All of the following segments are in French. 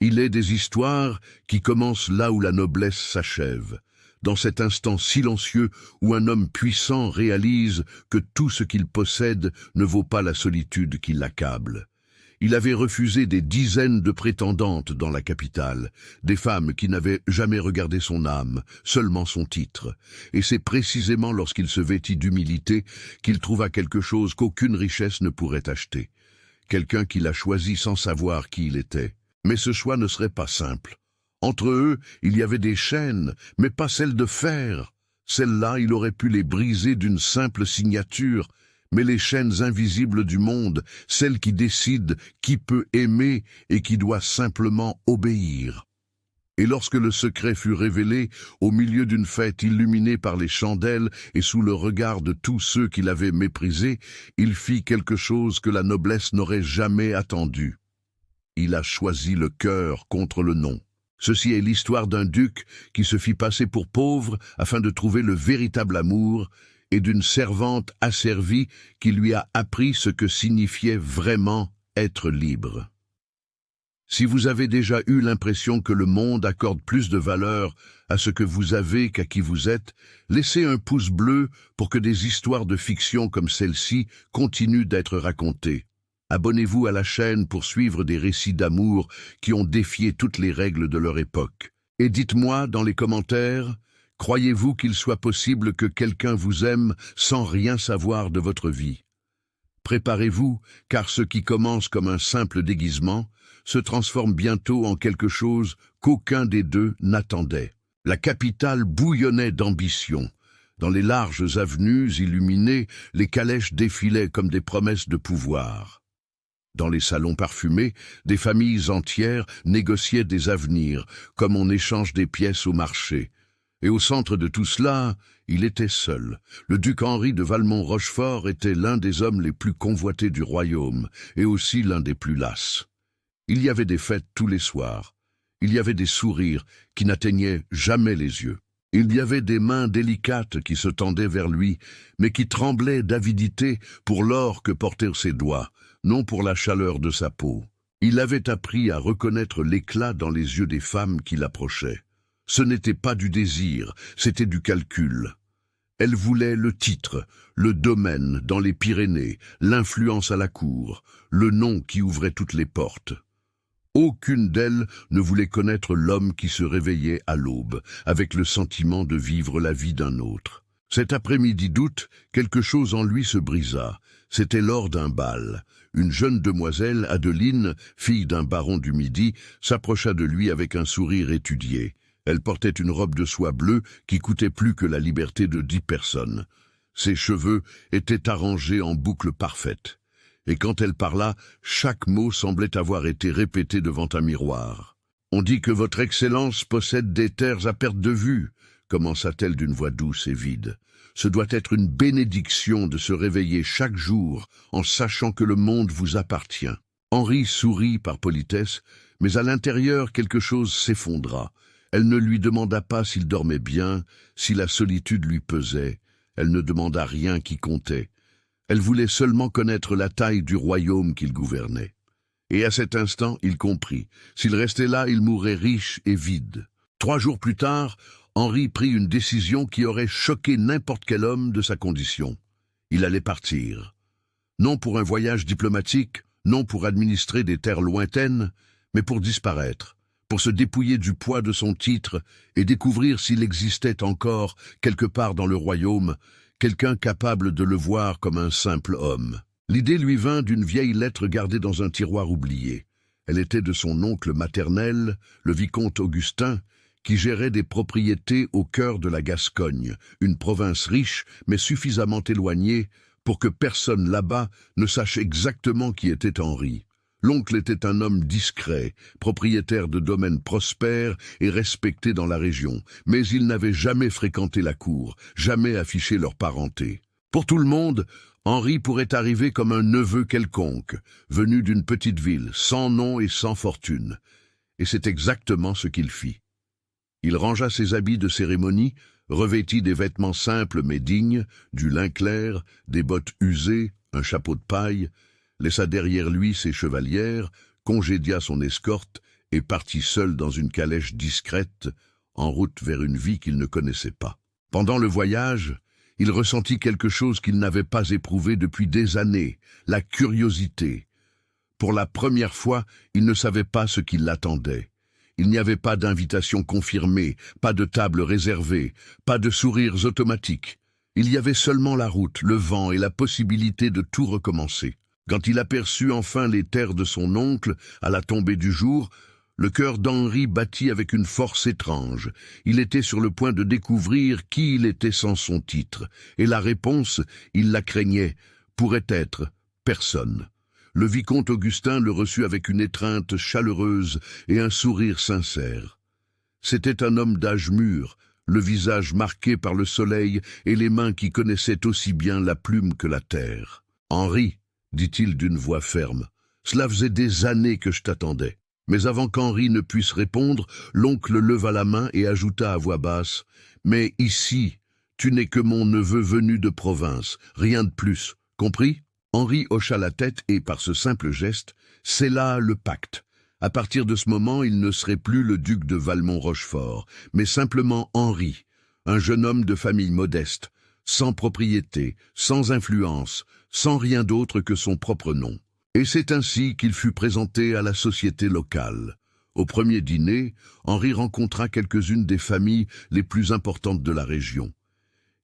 Il est des histoires qui commencent là où la noblesse s'achève, dans cet instant silencieux où un homme puissant réalise que tout ce qu'il possède ne vaut pas la solitude qui l'accable. Il avait refusé des dizaines de prétendantes dans la capitale, des femmes qui n'avaient jamais regardé son âme, seulement son titre. Et c'est précisément lorsqu'il se vêtit d'humilité qu'il trouva quelque chose qu'aucune richesse ne pourrait acheter. Quelqu'un qu'il a choisi sans savoir qui il était. Mais ce choix ne serait pas simple. Entre eux, il y avait des chaînes, mais pas celles de fer. Celles-là, il aurait pu les briser d'une simple signature, mais les chaînes invisibles du monde, celles qui décident qui peut aimer et qui doit simplement obéir. Et lorsque le secret fut révélé, au milieu d'une fête illuminée par les chandelles et sous le regard de tous ceux qui l'avaient méprisé, il fit quelque chose que la noblesse n'aurait jamais attendu. Il a choisi le cœur contre le nom. Ceci est l'histoire d'un duc qui se fit passer pour pauvre afin de trouver le véritable amour et d'une servante asservie qui lui a appris ce que signifiait vraiment être libre. Si vous avez déjà eu l'impression que le monde accorde plus de valeur à ce que vous avez qu'à qui vous êtes, laissez un pouce bleu pour que des histoires de fiction comme celle-ci continuent d'être racontées. Abonnez-vous à la chaîne pour suivre des récits d'amour qui ont défié toutes les règles de leur époque. Et dites-moi dans les commentaires, croyez-vous qu'il soit possible que quelqu'un vous aime sans rien savoir de votre vie? Préparez-vous, car ce qui commence comme un simple déguisement se transforme bientôt en quelque chose qu'aucun des deux n'attendait. La capitale bouillonnait d'ambition. Dans les larges avenues illuminées, les calèches défilaient comme des promesses de pouvoir. Dans les salons parfumés, des familles entières négociaient des avenirs, comme on échange des pièces au marché. Et au centre de tout cela, il était seul. Le duc Henri de Valmont-Rochefort était l'un des hommes les plus convoités du royaume, et aussi l'un des plus lasses. Il y avait des fêtes tous les soirs. Il y avait des sourires qui n'atteignaient jamais les yeux. Il y avait des mains délicates qui se tendaient vers lui, mais qui tremblaient d'avidité pour l'or que portaient ses doigts, non pour la chaleur de sa peau. Il avait appris à reconnaître l'éclat dans les yeux des femmes qui l'approchaient. Ce n'était pas du désir, c'était du calcul. Elle voulait le titre, le domaine dans les Pyrénées, l'influence à la cour, le nom qui ouvrait toutes les portes. Aucune d'elles ne voulait connaître l'homme qui se réveillait à l'aube, avec le sentiment de vivre la vie d'un autre. Cet après-midi d'août, quelque chose en lui se brisa. C'était lors d'un bal. Une jeune demoiselle, Adeline, fille d'un baron du Midi, s'approcha de lui avec un sourire étudié. Elle portait une robe de soie bleue qui coûtait plus que la liberté de 10 personnes. Ses cheveux étaient arrangés en boucles parfaites. Et quand elle parla, chaque mot semblait avoir été répété devant un miroir. « On dit que votre Excellence possède des terres à perte de vue », commença-t-elle d'une voix douce et vide. « Ce doit être une bénédiction de se réveiller chaque jour en sachant que le monde vous appartient. » Henri sourit par politesse, mais à l'intérieur quelque chose s'effondra. Elle ne lui demanda pas s'il dormait bien, si la solitude lui pesait. Elle ne demanda rien qui comptait. Elle voulait seulement connaître la taille du royaume qu'il gouvernait. Et à cet instant, il comprit. S'il restait là, il mourrait riche et vide. 3 jours plus tard, Henri prit une décision qui aurait choqué n'importe quel homme de sa condition. Il allait partir. Non pour un voyage diplomatique, non pour administrer des terres lointaines, mais pour disparaître, pour se dépouiller du poids de son titre et découvrir s'il existait encore, quelque part dans le royaume, quelqu'un capable de le voir comme un simple homme. L'idée lui vint d'une vieille lettre gardée dans un tiroir oublié. Elle était de son oncle maternel, le vicomte Augustin, qui gérait des propriétés au cœur de la Gascogne, une province riche mais suffisamment éloignée pour que personne là-bas ne sache exactement qui était Henri. L'oncle était un homme discret, propriétaire de domaines prospères et respecté dans la région, mais il n'avait jamais fréquenté la cour, jamais affiché leur parenté. Pour tout le monde, Henri pourrait arriver comme un neveu quelconque, venu d'une petite ville, sans nom et sans fortune. Et c'est exactement ce qu'il fit. Il rangea ses habits de cérémonie, revêtit des vêtements simples mais dignes, du lin clair, des bottes usées, un chapeau de paille, laissa derrière lui ses chevalières, congédia son escorte et partit seul dans une calèche discrète, en route vers une vie qu'il ne connaissait pas. Pendant le voyage, il ressentit quelque chose qu'il n'avait pas éprouvé depuis des années, la curiosité. Pour la première fois, il ne savait pas ce qui l'attendait. Il n'y avait pas d'invitation confirmée, pas de table réservée, pas de sourires automatiques. Il y avait seulement la route, le vent et la possibilité de tout recommencer. Quand il aperçut enfin les terres de son oncle, à la tombée du jour, le cœur d'Henri battit avec une force étrange. Il était sur le point de découvrir qui il était sans son titre, et la réponse, il la craignait, pourrait être personne. Le vicomte Augustin le reçut avec une étreinte chaleureuse et un sourire sincère. C'était un homme d'âge mûr, le visage marqué par le soleil et les mains qui connaissaient aussi bien la plume que la terre. « Henri, dit-il d'une voix ferme, cela faisait des années que je t'attendais. » Mais avant qu'Henri ne puisse répondre, l'oncle leva la main et ajouta à voix basse, « Mais ici, tu n'es que mon neveu venu de province, rien de plus, compris ?» Henri hocha la tête et, par ce simple geste, scella le pacte. À partir de ce moment, il ne serait plus le duc de Valmont-Rochefort, mais simplement Henri, un jeune homme de famille modeste, sans propriété, sans influence, sans rien d'autre que son propre nom. Et c'est ainsi qu'il fut présenté à la société locale. Au premier dîner, Henri rencontra quelques-unes des familles les plus importantes de la région.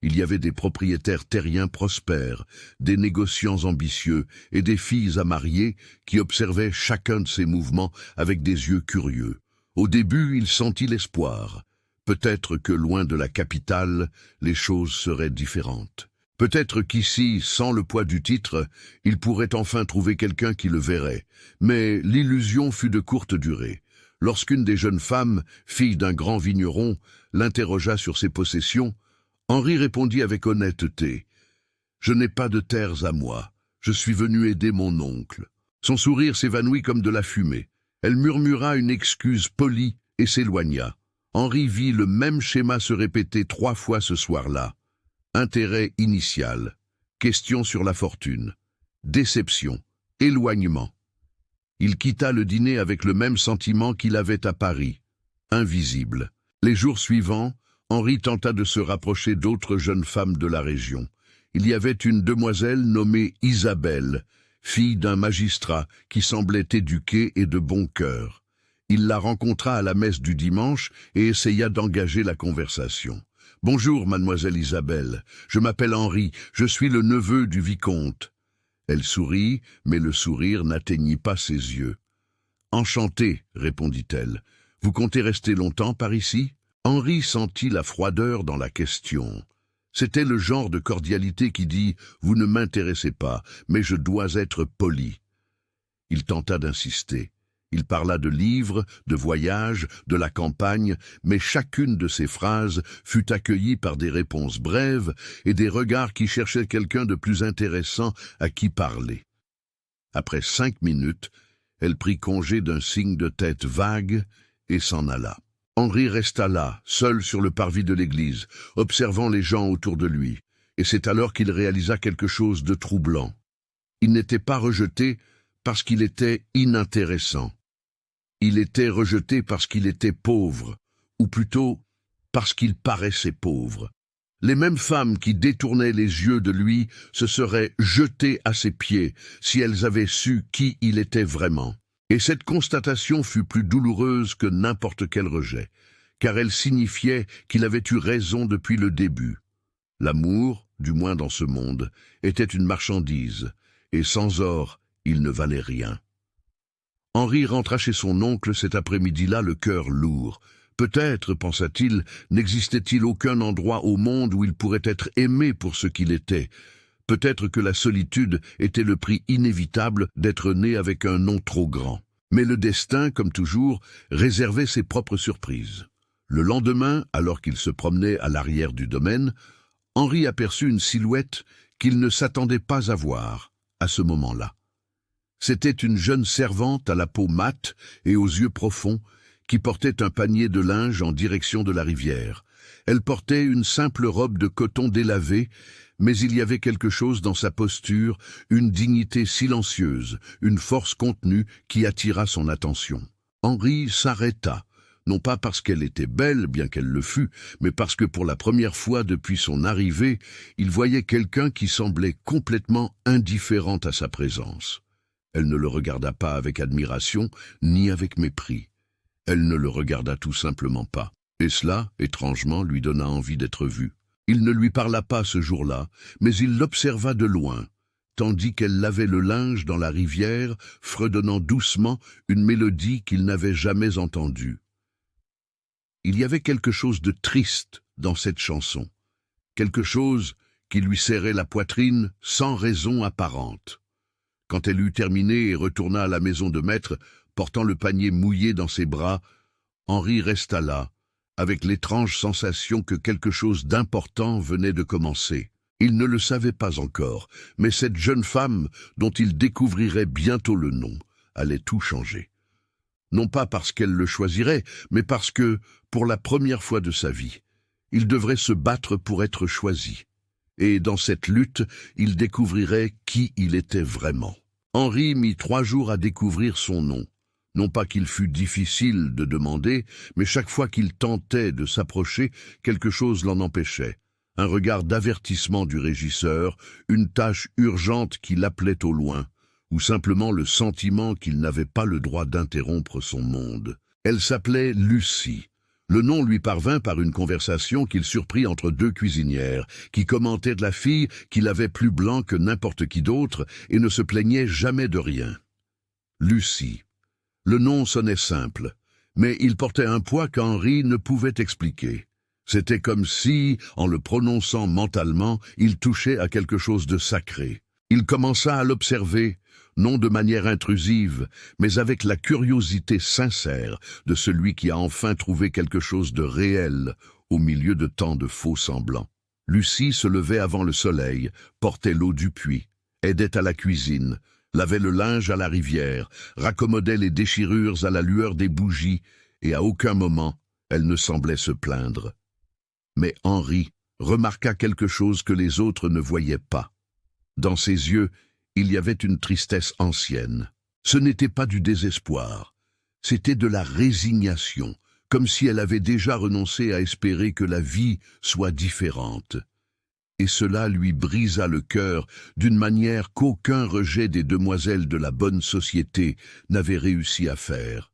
Il y avait des propriétaires terriens prospères, des négociants ambitieux et des filles à marier qui observaient chacun de ses mouvements avec des yeux curieux. Au début, il sentit l'espoir. Peut-être que loin de la capitale, les choses seraient différentes. Peut-être qu'ici, sans le poids du titre, il pourrait enfin trouver quelqu'un qui le verrait. Mais l'illusion fut de courte durée. Lorsqu'une des jeunes femmes, fille d'un grand vigneron, l'interrogea sur ses possessions, Henri répondit avec honnêteté, « Je n'ai pas de terres à moi, je suis venu aider mon oncle. » Son sourire s'évanouit comme de la fumée. Elle murmura une excuse polie et s'éloigna. Henri vit le même schéma se répéter 3 fois ce soir-là. Intérêt initial, question sur la fortune, déception, éloignement. Il quitta le dîner avec le même sentiment qu'il avait à Paris, invisible. Les jours suivants, Henri tenta de se rapprocher d'autres jeunes femmes de la région. Il y avait une demoiselle nommée Isabelle, fille d'un magistrat qui semblait éduquée et de bon cœur. Il la rencontra à la messe du dimanche et essaya d'engager la conversation. « Bonjour, mademoiselle Isabelle, je m'appelle Henri, je suis le neveu du vicomte. » Elle sourit, mais le sourire n'atteignit pas ses yeux. « Enchantée, répondit-elle. Vous comptez rester longtemps par ici ?» Henri sentit la froideur dans la question. C'était le genre de cordialité qui dit « Vous ne m'intéressez pas, mais je dois être poli. » Il tenta d'insister. Il parla de livres, de voyages, de la campagne, mais chacune de ses phrases fut accueillie par des réponses brèves et des regards qui cherchaient quelqu'un de plus intéressant à qui parler. Après 5 minutes, elle prit congé d'un signe de tête vague et s'en alla. Henri resta là, seul sur le parvis de l'église, observant les gens autour de lui, et c'est alors qu'il réalisa quelque chose de troublant. Il n'était pas rejeté parce qu'il était inintéressant. Il était rejeté parce qu'il était pauvre, ou plutôt parce qu'il paraissait pauvre. Les mêmes femmes qui détournaient les yeux de lui se seraient jetées à ses pieds si elles avaient su qui il était vraiment. Et cette constatation fut plus douloureuse que n'importe quel rejet, car elle signifiait qu'il avait eu raison depuis le début. L'amour, du moins dans ce monde, était une marchandise, et sans or, il ne valait rien. Henri rentra chez son oncle cet après-midi-là le cœur lourd. Peut-être, pensa-t-il, n'existait-il aucun endroit au monde où il pourrait être aimé pour ce qu'il était. Peut-être que la solitude était le prix inévitable d'être né avec un nom trop grand. Mais le destin, comme toujours, réservait ses propres surprises. Le lendemain, alors qu'il se promenait à l'arrière du domaine, Henri aperçut une silhouette qu'il ne s'attendait pas à voir à ce moment-là. C'était une jeune servante à la peau mate et aux yeux profonds qui portait un panier de linge en direction de la rivière. Elle portait une simple robe de coton délavé, mais il y avait quelque chose dans sa posture, une dignité silencieuse, une force contenue qui attira son attention. Henri s'arrêta, non pas parce qu'elle était belle, bien qu'elle le fût, mais parce que pour la première fois depuis son arrivée, il voyait quelqu'un qui semblait complètement indifférent à sa présence. Elle ne le regarda pas avec admiration, ni avec mépris. Elle ne le regarda tout simplement pas. Et cela, étrangement, lui donna envie d'être vu. Il ne lui parla pas ce jour-là, mais il l'observa de loin, tandis qu'elle lavait le linge dans la rivière, fredonnant doucement une mélodie qu'il n'avait jamais entendue. Il y avait quelque chose de triste dans cette chanson, quelque chose qui lui serrait la poitrine sans raison apparente. Quand elle eut terminé et retourna à la maison de maître, portant le panier mouillé dans ses bras, Henri resta là, avec l'étrange sensation que quelque chose d'important venait de commencer. Il ne le savait pas encore, mais cette jeune femme, dont il découvrirait bientôt le nom, allait tout changer. Non pas parce qu'elle le choisirait, mais parce que, pour la première fois de sa vie, il devrait se battre pour être choisi. Et dans cette lutte, il découvrirait qui il était vraiment. Henri mit 3 jours à découvrir son nom. Non pas qu'il fût difficile de demander, mais chaque fois qu'il tentait de s'approcher, quelque chose l'en empêchait. Un regard d'avertissement du régisseur, une tâche urgente qui l'appelait au loin, ou simplement le sentiment qu'il n'avait pas le droit d'interrompre son monde. Elle s'appelait Lucie. Le nom lui parvint par une conversation qu'il surprit entre 2 cuisinières, qui commentaient de la fille qu'il avait plus blanc que n'importe qui d'autre et ne se plaignait jamais de rien. Lucie. Le nom sonnait simple, mais il portait un poids qu'Henri ne pouvait expliquer. C'était comme si, en le prononçant mentalement, il touchait à quelque chose de sacré. Il commença à l'observer, non de manière intrusive, mais avec la curiosité sincère de celui qui a enfin trouvé quelque chose de réel au milieu de tant de faux semblants. Lucie se levait avant le soleil, portait l'eau du puits, aidait à la cuisine, lavait le linge à la rivière, raccommodait les déchirures à la lueur des bougies, et à aucun moment elle ne semblait se plaindre. Mais Henri remarqua quelque chose que les autres ne voyaient pas. Dans ses yeux, il y avait une tristesse ancienne. Ce n'était pas du désespoir, c'était de la résignation, comme si elle avait déjà renoncé à espérer que la vie soit différente. Et cela lui brisa le cœur d'une manière qu'aucun rejet des demoiselles de la bonne société n'avait réussi à faire.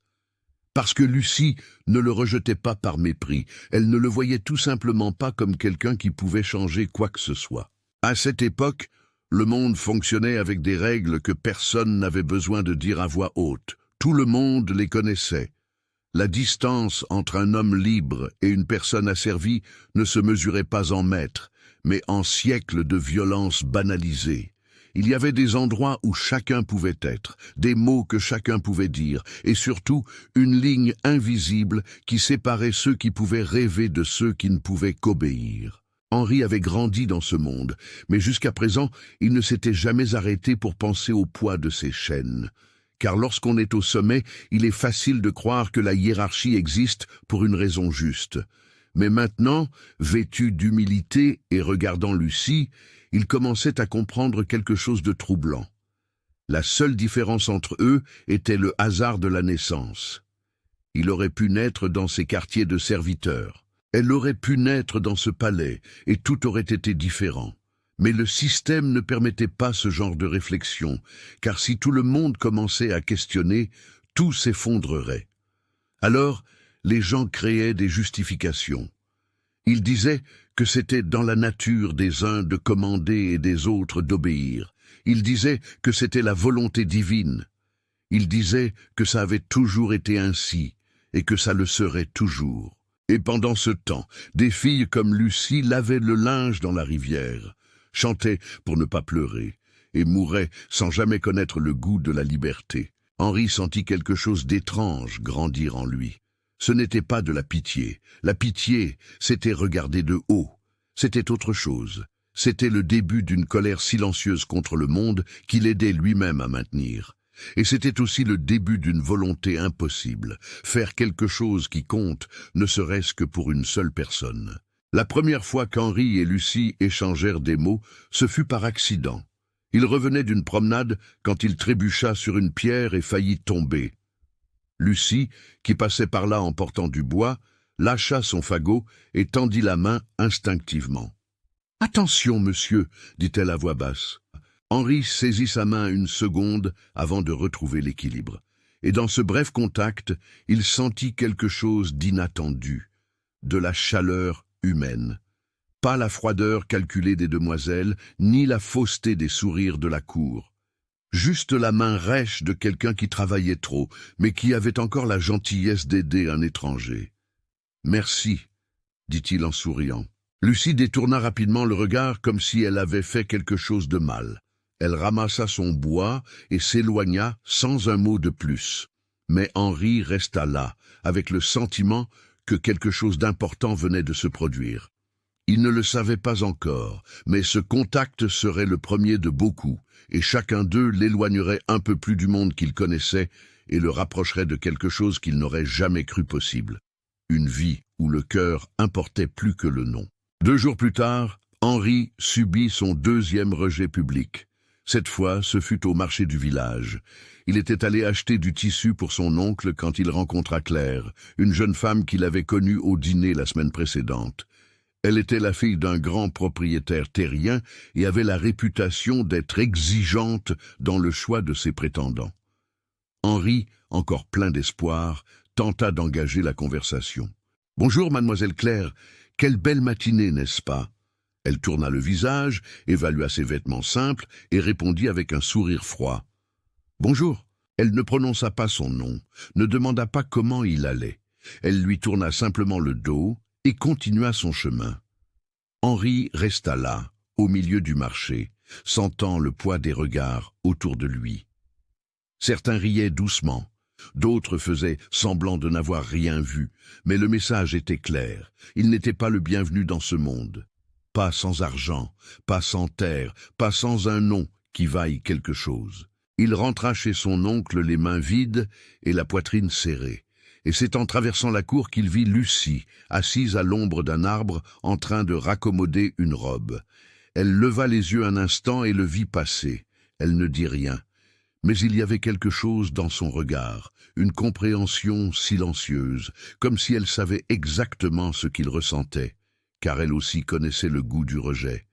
Parce que Lucie ne le rejetait pas par mépris, elle ne le voyait tout simplement pas comme quelqu'un qui pouvait changer quoi que ce soit. À cette époque, le monde fonctionnait avec des règles que personne n'avait besoin de dire à voix haute. Tout le monde les connaissait. La distance entre un homme libre et une personne asservie ne se mesurait pas en mètres, mais en siècles de violence banalisée. Il y avait des endroits où chacun pouvait être, des mots que chacun pouvait dire, et surtout une ligne invisible qui séparait ceux qui pouvaient rêver de ceux qui ne pouvaient qu'obéir. Henri avait grandi dans ce monde, mais jusqu'à présent, il ne s'était jamais arrêté pour penser au poids de ces chaînes. Car lorsqu'on est au sommet, il est facile de croire que la hiérarchie existe pour une raison juste. Mais maintenant, vêtu d'humilité et regardant Lucie, il commençait à comprendre quelque chose de troublant. La seule différence entre eux était le hasard de la naissance. Il aurait pu naître dans ces quartiers de serviteurs. Elle aurait pu naître dans ce palais, et tout aurait été différent. Mais le système ne permettait pas ce genre de réflexion, car si tout le monde commençait à questionner, tout s'effondrerait. Alors, les gens créaient des justifications. Ils disaient que c'était dans la nature des uns de commander et des autres d'obéir. Ils disaient que c'était la volonté divine. Ils disaient que ça avait toujours été ainsi, et que ça le serait toujours. Et pendant ce temps, des filles comme Lucie lavaient le linge dans la rivière, chantaient pour ne pas pleurer, et mouraient sans jamais connaître le goût de la liberté. Henri sentit quelque chose d'étrange grandir en lui. Ce n'était pas de la pitié. La pitié, c'était regarder de haut. C'était autre chose. C'était le début d'une colère silencieuse contre le monde qu'il aidait lui-même à maintenir. Et c'était aussi le début d'une volonté impossible, faire quelque chose qui compte, ne serait-ce que pour une seule personne. La première fois qu'Henri et Lucie échangèrent des mots, ce fut par accident. Il revenait d'une promenade quand il trébucha sur une pierre et faillit tomber. Lucie, qui passait par là en portant du bois, lâcha son fagot et tendit la main instinctivement. « Attention, monsieur !» dit-elle à voix basse. Henri saisit sa main une seconde avant de retrouver l'équilibre. Et dans ce bref contact, il sentit quelque chose d'inattendu, de la chaleur humaine. Pas la froideur calculée des demoiselles, ni la fausseté des sourires de la cour. Juste la main rêche de quelqu'un qui travaillait trop, mais qui avait encore la gentillesse d'aider un étranger. « Merci », dit-il en souriant. Lucie détourna rapidement le regard comme si elle avait fait quelque chose de mal. Elle ramassa son bois et s'éloigna sans un mot de plus. Mais Henri resta là, avec le sentiment que quelque chose d'important venait de se produire. Il ne le savait pas encore, mais ce contact serait le premier de beaucoup, et chacun d'eux l'éloignerait un peu plus du monde qu'il connaissait et le rapprocherait de quelque chose qu'il n'aurait jamais cru possible. Une vie où le cœur importait plus que le nom. 2 jours plus tard, Henri subit son 2e rejet public. Cette fois, ce fut au marché du village. Il était allé acheter du tissu pour son oncle quand il rencontra Claire, une jeune femme qu'il avait connue au dîner la semaine précédente. Elle était la fille d'un grand propriétaire terrien et avait la réputation d'être exigeante dans le choix de ses prétendants. Henri, encore plein d'espoir, tenta d'engager la conversation. « Bonjour, mademoiselle Claire, quelle belle matinée, n'est-ce pas ?» Elle tourna le visage, évalua ses vêtements simples et répondit avec un sourire froid. « Bonjour !» Elle ne prononça pas son nom, ne demanda pas comment il allait. Elle lui tourna simplement le dos et continua son chemin. Henri resta là, au milieu du marché, sentant le poids des regards autour de lui. Certains riaient doucement, d'autres faisaient semblant de n'avoir rien vu, mais le message était clair, il n'était pas le bienvenu dans ce monde. Pas sans argent, pas sans terre, pas sans un nom qui vaille quelque chose. Il rentra chez son oncle les mains vides et la poitrine serrée. Et c'est en traversant la cour qu'il vit Lucie, assise à l'ombre d'un arbre, en train de raccommoder une robe. Elle leva les yeux un instant et le vit passer. Elle ne dit rien. Mais il y avait quelque chose dans son regard, une compréhension silencieuse, comme si elle savait exactement ce qu'il ressentait, car elle aussi connaissait le goût du rejet.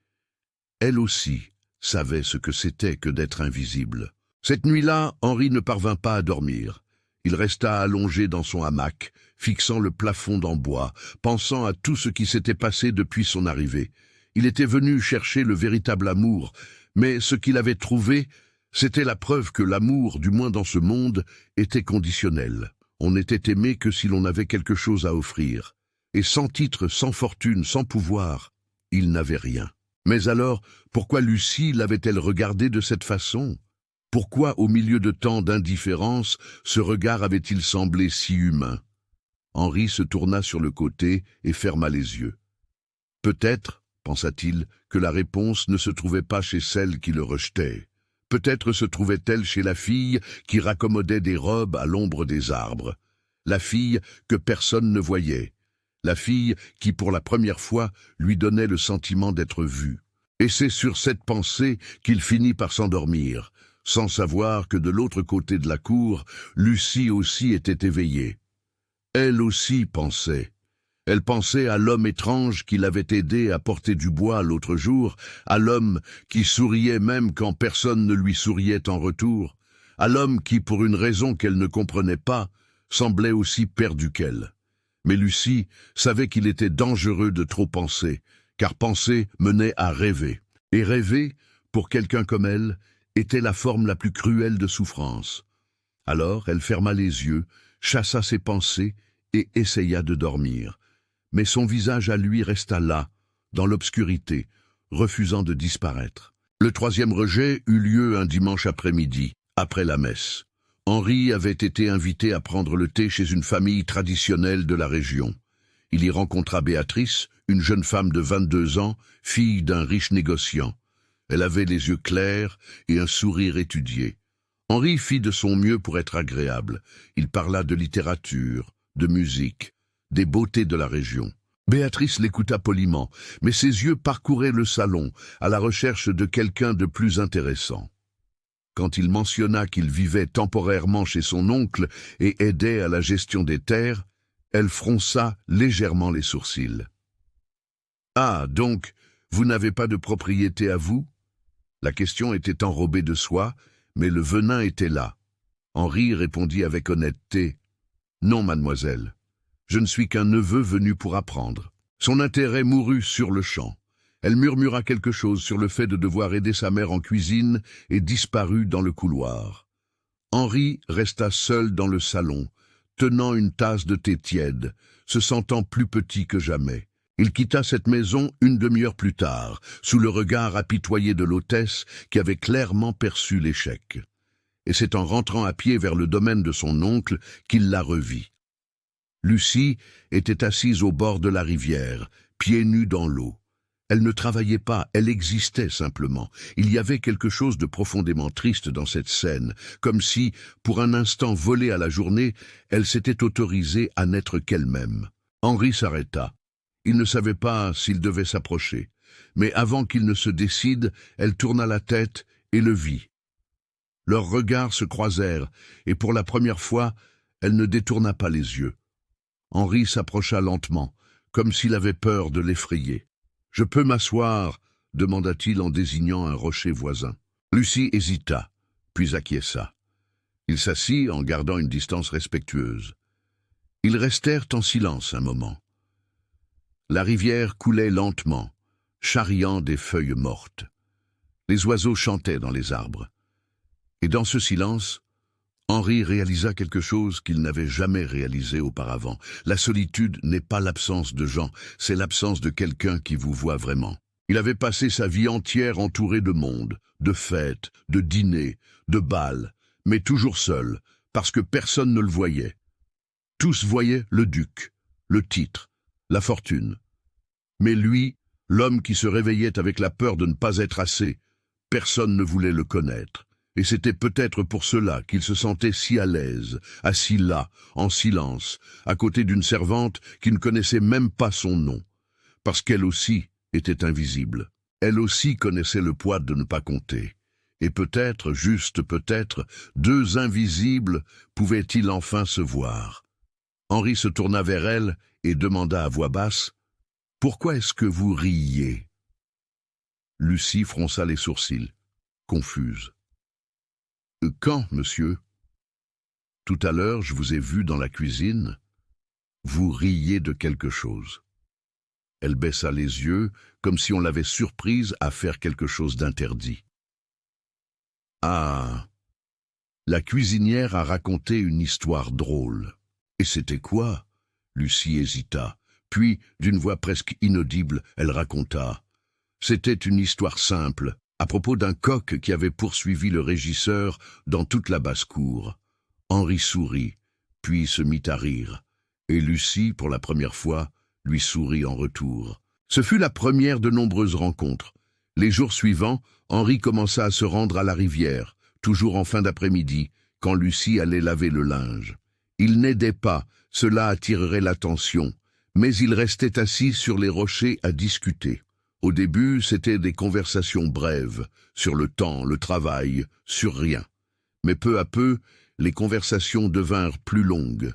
Elle aussi savait ce que c'était que d'être invisible. Cette nuit-là, Henri ne parvint pas à dormir. Il resta allongé dans son hamac, fixant le plafond en bois, pensant à tout ce qui s'était passé depuis son arrivée. Il était venu chercher le véritable amour, mais ce qu'il avait trouvé, c'était la preuve que l'amour, du moins dans ce monde, était conditionnel. On n'était aimé que si l'on avait quelque chose à offrir. Et sans titre, sans fortune, sans pouvoir, il n'avait rien. Mais alors, pourquoi Lucie l'avait-elle regardé de cette façon ? Pourquoi, au milieu de tant d'indifférence, ce regard avait-il semblé si humain? Henri se tourna sur le côté et ferma les yeux. Peut-être, pensa-t-il, que la réponse ne se trouvait pas chez celle qui le rejetait. Peut-être se trouvait-elle chez la fille qui raccommodait des robes à l'ombre des arbres. La fille que personne ne voyait. La fille qui, pour la première fois, lui donnait le sentiment d'être vue. Et c'est sur cette pensée qu'il finit par s'endormir, sans savoir que de l'autre côté de la cour, Lucie aussi était éveillée. Elle aussi pensait. Elle pensait à l'homme étrange qui l'avait aidé à porter du bois l'autre jour, à l'homme qui souriait même quand personne ne lui souriait en retour, à l'homme qui, pour une raison qu'elle ne comprenait pas, semblait aussi perdu qu'elle. Mais Lucie savait qu'il était dangereux de trop penser, car penser menait à rêver. Et rêver, pour quelqu'un comme elle, était la forme la plus cruelle de souffrance. Alors elle ferma les yeux, chassa ses pensées et essaya de dormir. Mais son visage à lui resta là, dans l'obscurité, refusant de disparaître. Le 3e rejet eut lieu un dimanche après-midi, après la messe. Henri avait été invité à prendre le thé chez une famille traditionnelle de la région. Il y rencontra Béatrice, une jeune femme de 22 ans, fille d'un riche négociant. Elle avait les yeux clairs et un sourire étudié. Henri fit de son mieux pour être agréable. Il parla de littérature, de musique, des beautés de la région. Béatrice l'écouta poliment, mais ses yeux parcouraient le salon, à la recherche de quelqu'un de plus intéressant. quand il mentionna qu'il vivait temporairement chez son oncle et aidait à la gestion des terres, elle fronça légèrement les sourcils. « Ah, donc, vous n'avez pas de propriété à vous ?» La question était enrobée de soie, mais le venin était là. Henri répondit avec honnêteté. « Non, mademoiselle, je ne suis qu'un neveu venu pour apprendre. » Son intérêt mourut sur le champ. Elle murmura quelque chose sur le fait de devoir aider sa mère en cuisine et disparut dans le couloir. Henri resta seul dans le salon, tenant une tasse de thé tiède, se sentant plus petit que jamais. Il quitta cette maison une demi-heure plus tard, sous le regard apitoyé de l'hôtesse qui avait clairement perçu l'échec. Et c'est en rentrant à pied vers le domaine de son oncle qu'il la revit. Lucie était assise au bord de la rivière, pieds nus dans l'eau. Elle ne travaillait pas, elle existait simplement. Il y avait quelque chose de profondément triste dans cette scène, comme si, pour un instant volé à la journée, elle s'était autorisée à n'être qu'elle-même. Henri s'arrêta. Il ne savait pas s'il devait s'approcher, mais avant qu'il ne se décide, elle tourna la tête et le vit. Leurs regards se croisèrent, et pour la première fois, elle ne détourna pas les yeux. Henri s'approcha lentement, comme s'il avait peur de l'effrayer. « Je peux m'asseoir » demanda-t-il en désignant un rocher voisin. Lucie hésita, puis acquiesça. Il s'assit en gardant une distance respectueuse. Ils restèrent en silence un moment. La rivière coulait lentement, charriant des feuilles mortes. Les oiseaux chantaient dans les arbres. Et dans ce silence, Henri réalisa quelque chose qu'il n'avait jamais réalisé auparavant. La solitude n'est pas l'absence de gens, c'est l'absence de quelqu'un qui vous voit vraiment. Il avait passé sa vie entière entouré de monde, de fêtes, de dîners, de bals, mais toujours seul, parce que personne ne le voyait. Tous voyaient le duc, le titre, la fortune. Mais lui, l'homme qui se réveillait avec la peur de ne pas être assez, personne ne voulait le connaître. Et c'était peut-être pour cela qu'il se sentait si à l'aise, assis là, en silence, à côté d'une servante qui ne connaissait même pas son nom, parce qu'elle aussi était invisible. Elle aussi connaissait le poids de ne pas compter. Et peut-être, juste peut-être, deux invisibles pouvaient-ils enfin se voir. Henri se tourna vers elle et demanda à voix basse « Pourquoi est-ce que vous riez ?» Lucie fronça les sourcils, confuse. « Quand, monsieur ? Tout à l'heure, je vous ai vu dans la cuisine. Vous riez de quelque chose. » Elle baissa les yeux, comme si on l'avait surprise à faire quelque chose d'interdit. « Ah, la cuisinière a raconté une histoire drôle. Et c'était quoi ?» Lucie hésita. Puis, d'une voix presque inaudible, elle raconta. C'était une histoire simple, à propos d'un coq qui avait poursuivi le régisseur dans toute la basse-cour. Henri sourit, puis se mit à rire, et Lucie, pour la première fois, lui sourit en retour. Ce fut la première de nombreuses rencontres. Les jours suivants, Henri commença à se rendre à la rivière, toujours en fin d'après-midi, quand Lucie allait laver le linge. Il n'aidait pas, cela attirerait l'attention, mais il restait assis sur les rochers à discuter. Au début, c'était des conversations brèves, sur le temps, le travail, sur rien. Mais peu à peu, les conversations devinrent plus longues,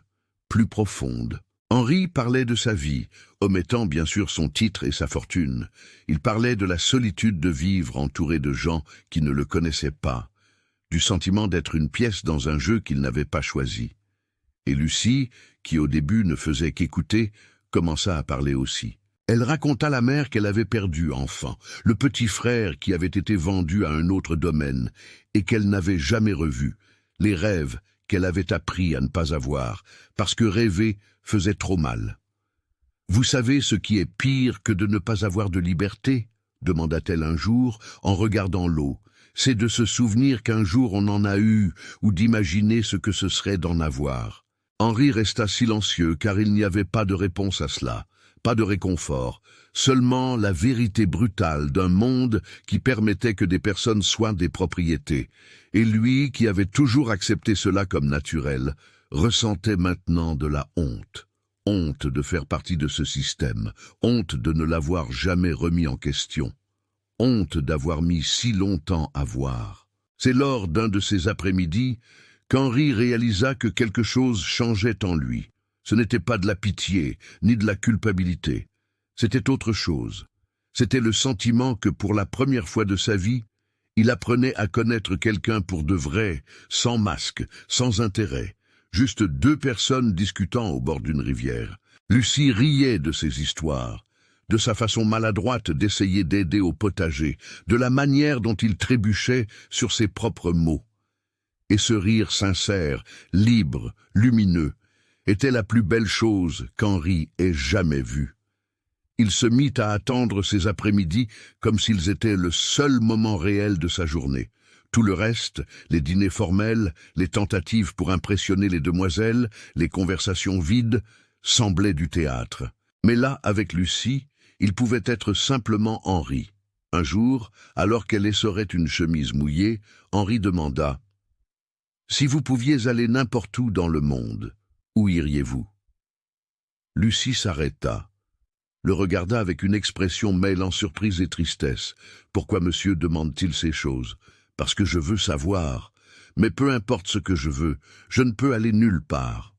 plus profondes. Henri parlait de sa vie, omettant bien sûr son titre et sa fortune. Il parlait de la solitude de vivre entouré de gens qui ne le connaissaient pas, du sentiment d'être une pièce dans un jeu qu'il n'avait pas choisi. Et Lucie, qui au début ne faisait qu'écouter, commença à parler aussi. Elle raconta la mère qu'elle avait perdue enfant, le petit frère qui avait été vendu à un autre domaine et qu'elle n'avait jamais revu, les rêves qu'elle avait appris à ne pas avoir, parce que rêver faisait trop mal. « Vous savez ce qui est pire que de ne pas avoir de liberté ?» demanda-t-elle un jour en regardant l'eau. « C'est de se souvenir qu'un jour on en a eu ou d'imaginer ce que ce serait d'en avoir. » Henri resta silencieux car il n'y avait pas de réponse à cela. Pas de réconfort, seulement la vérité brutale d'un monde qui permettait que des personnes soient des propriétés. Et lui, qui avait toujours accepté cela comme naturel, ressentait maintenant de la honte. Honte de faire partie de ce système, honte de ne l'avoir jamais remis en question. Honte d'avoir mis si longtemps à voir. C'est lors d'un de ces après-midi qu'Henri réalisa que quelque chose changeait en lui. Ce n'était pas de la pitié, ni de la culpabilité. C'était autre chose. C'était le sentiment que pour la première fois de sa vie, il apprenait à connaître quelqu'un pour de vrai, sans masque, sans intérêt. Juste deux personnes discutant au bord d'une rivière. Lucie riait de ces histoires, de sa façon maladroite d'essayer d'aider au potager, de la manière dont il trébuchait sur ses propres mots. Et ce rire sincère, libre, lumineux, était la plus belle chose qu'Henri ait jamais vue. Il se mit à attendre ces après-midi comme s'ils étaient le seul moment réel de sa journée. Tout le reste, les dîners formels, les tentatives pour impressionner les demoiselles, les conversations vides, semblaient du théâtre. Mais là, avec Lucie, il pouvait être simplement Henri. Un jour, alors qu'elle essorait une chemise mouillée, Henri demanda « Si vous pouviez aller n'importe où dans le monde, où iriez-vous » Lucie s'arrêta, le regarda avec une expression mêlant surprise et tristesse. « Pourquoi monsieur demande-t-il ces choses ? Parce que je veux savoir. Mais peu importe ce que je veux, je ne peux aller nulle part. »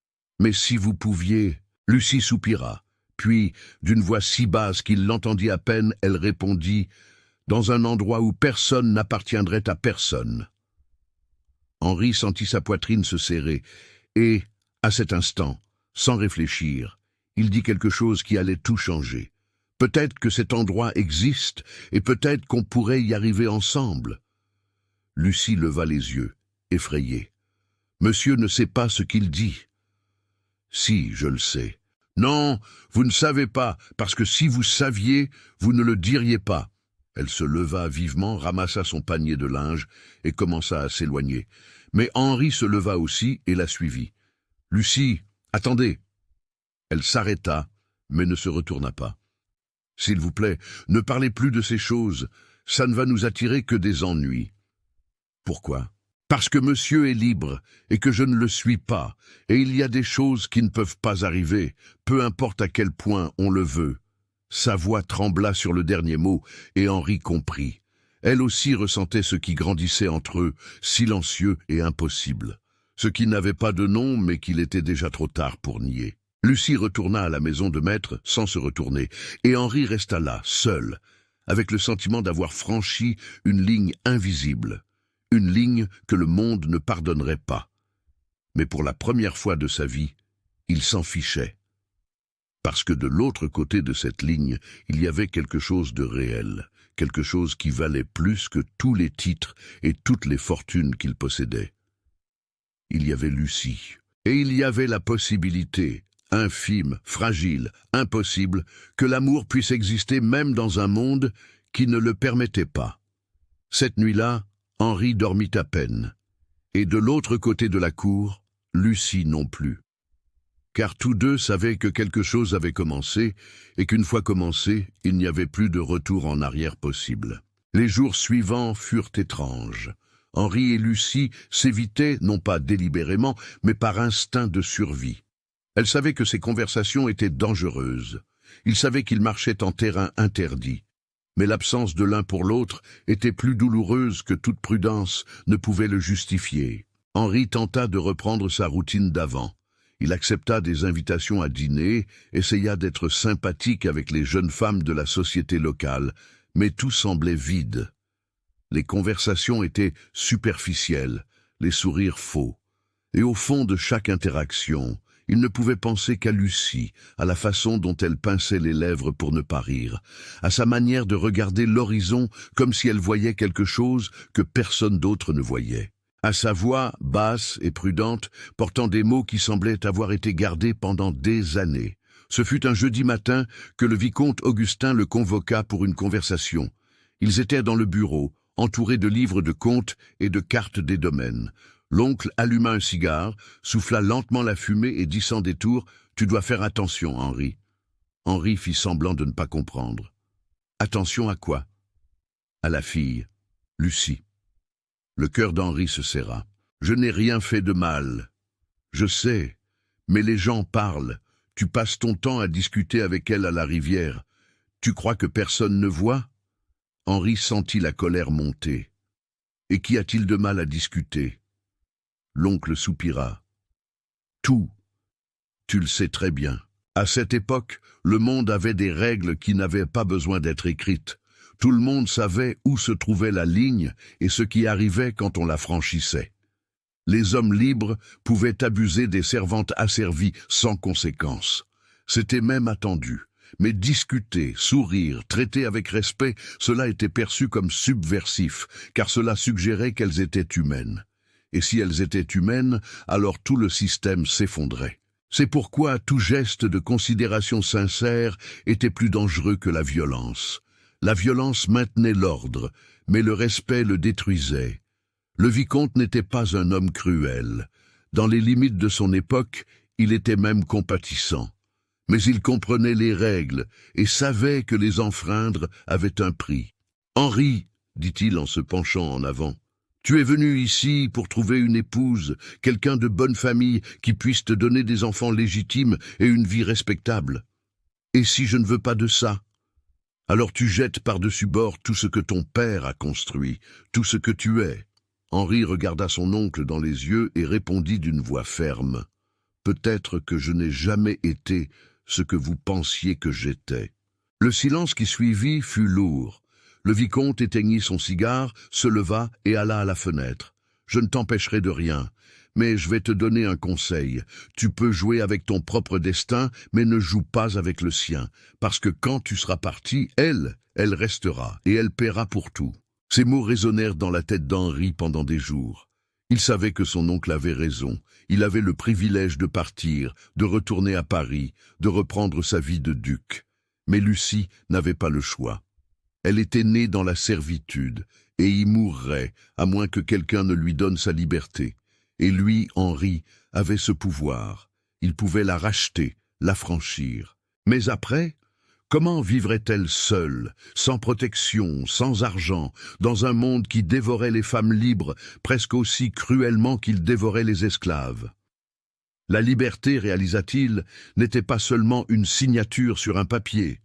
« Mais si vous pouviez... » Lucie soupira. Puis, d'une voix si basse qu'il l'entendit à peine, elle répondit « Dans un endroit où personne n'appartiendrait à personne. » Henri sentit sa poitrine se serrer, et, à cet instant, sans réfléchir, il dit quelque chose qui allait tout changer. Peut-être que cet endroit existe, et peut-être qu'on pourrait y arriver ensemble. Lucie leva les yeux, effrayée. « Monsieur ne sait pas ce qu'il dit. »« Si, je le sais. »« Non, vous ne savez pas, parce que si vous saviez, vous ne le diriez pas. » Elle se leva vivement, ramassa son panier de linge et commença à s'éloigner. Mais Henri se leva aussi et la suivit. « Lucie, attendez !» Elle s'arrêta, mais ne se retourna pas. « S'il vous plaît, ne parlez plus de ces choses. Ça ne va nous attirer que des ennuis. » « Pourquoi ? » « Parce que monsieur est libre et que je ne le suis pas, et il y a des choses qui ne peuvent pas arriver, peu importe à quel point on le veut. » Sa voix trembla sur le dernier mot, et Henri comprit. Elle aussi ressentait ce qui grandissait entre eux, silencieux et impossible. Ce qui n'avait pas de nom, mais qu'il était déjà trop tard pour nier. Lucie retourna à la maison de maître sans se retourner, et Henri resta là, seul, avec le sentiment d'avoir franchi une ligne invisible. Une ligne que le monde ne pardonnerait pas. Mais pour la première fois de sa vie, il s'en fichait. Parce que de l'autre côté de cette ligne, il y avait quelque chose de réel, quelque chose qui valait plus que tous les titres et toutes les fortunes qu'il possédait. Il y avait Lucie, et il y avait la possibilité, infime, fragile, impossible, que l'amour puisse exister même dans un monde qui ne le permettait pas. Cette nuit-là, Henri dormit à peine, et de l'autre côté de la cour, Lucie non plus. Car tous deux savaient que quelque chose avait commencé, et qu'une fois commencé, il n'y avait plus de retour en arrière possible. Les jours suivants furent étranges. Henri et Lucie s'évitaient, non pas délibérément, mais par instinct de survie. Elle savait que ces conversations étaient dangereuses. Ils savaient qu'ils marchaient en terrain interdit. Mais l'absence de l'un pour l'autre était plus douloureuse que toute prudence ne pouvait le justifier. Henri tenta de reprendre sa routine d'avant. Il accepta des invitations à dîner, essaya d'être sympathique avec les jeunes femmes de la société locale, mais tout semblait vide. Les conversations étaient superficielles, les sourires faux. Et au fond de chaque interaction, il ne pouvait penser qu'à Lucie, à la façon dont elle pinçait les lèvres pour ne pas rire, à sa manière de regarder l'horizon comme si elle voyait quelque chose que personne d'autre ne voyait, à sa voix basse et prudente, portant des mots qui semblaient avoir été gardés pendant des années. Ce fut un jeudi matin que le vicomte Augustin le convoqua pour une conversation. Ils étaient dans le bureau, entourés de livres de comptes et de cartes des domaines. L'oncle alluma un cigare, souffla lentement la fumée et dit sans détour « Tu dois faire attention, Henri. » Henri fit semblant de ne pas comprendre. « Attention à quoi ?»« À la fille, Lucie. » Le cœur d'Henri se serra. « Je n'ai rien fait de mal. Je sais, mais les gens parlent. Tu passes ton temps à discuter avec elle à la rivière. Tu crois que personne ne voit ?» Henri sentit la colère monter. Et qu'y a-t-il de mal à discuter? L'oncle soupira. Tout. Tu le sais très bien. À cette époque, le monde avait des règles qui n'avaient pas besoin d'être écrites. Tout le monde savait où se trouvait la ligne et ce qui arrivait quand on la franchissait. Les hommes libres pouvaient abuser des servantes asservies sans conséquence. C'était même attendu. Mais discuter, sourire, traiter avec respect, cela était perçu comme subversif, car cela suggérait qu'elles étaient humaines. Et si elles étaient humaines, alors tout le système s'effondrait. C'est pourquoi tout geste de considération sincère était plus dangereux que la violence. La violence maintenait l'ordre, mais le respect le détruisait. Le vicomte n'était pas un homme cruel. Dans les limites de son époque, il était même compatissant. Mais il comprenait les règles et savait que les enfreindre avaient un prix. « Henri, dit-il en se penchant en avant, tu es venu ici pour trouver une épouse, quelqu'un de bonne famille qui puisse te donner des enfants légitimes et une vie respectable. Et si je ne veux pas de ça? Alors tu jettes par-dessus bord tout ce que ton père a construit, tout ce que tu es. » Henri regarda son oncle dans les yeux et répondit d'une voix ferme. « Peut-être que je n'ai jamais été ce que vous pensiez que j'étais. » Le silence qui suivit fut lourd. Le vicomte éteignit son cigare, se leva et alla à la fenêtre. « Je ne t'empêcherai de rien, mais je vais te donner un conseil. Tu peux jouer avec ton propre destin, mais ne joue pas avec le sien, parce que quand tu seras parti, elle restera, et elle paiera pour tout. » Ces mots résonnèrent dans la tête d'Henri pendant des jours. Il savait que son oncle avait raison. Il avait le privilège de partir, de retourner à Paris, de reprendre sa vie de duc. Mais Lucie n'avait pas le choix. Elle était née dans la servitude, et y mourrait, à moins que quelqu'un ne lui donne sa liberté. Et lui, Henri, avait ce pouvoir. Il pouvait la racheter, l'affranchir. Mais après, comment vivrait-elle seule, sans protection, sans argent, dans un monde qui dévorait les femmes libres presque aussi cruellement qu'il dévorait les esclaves? La liberté, réalisa-t-il, n'était pas seulement une signature sur un papier.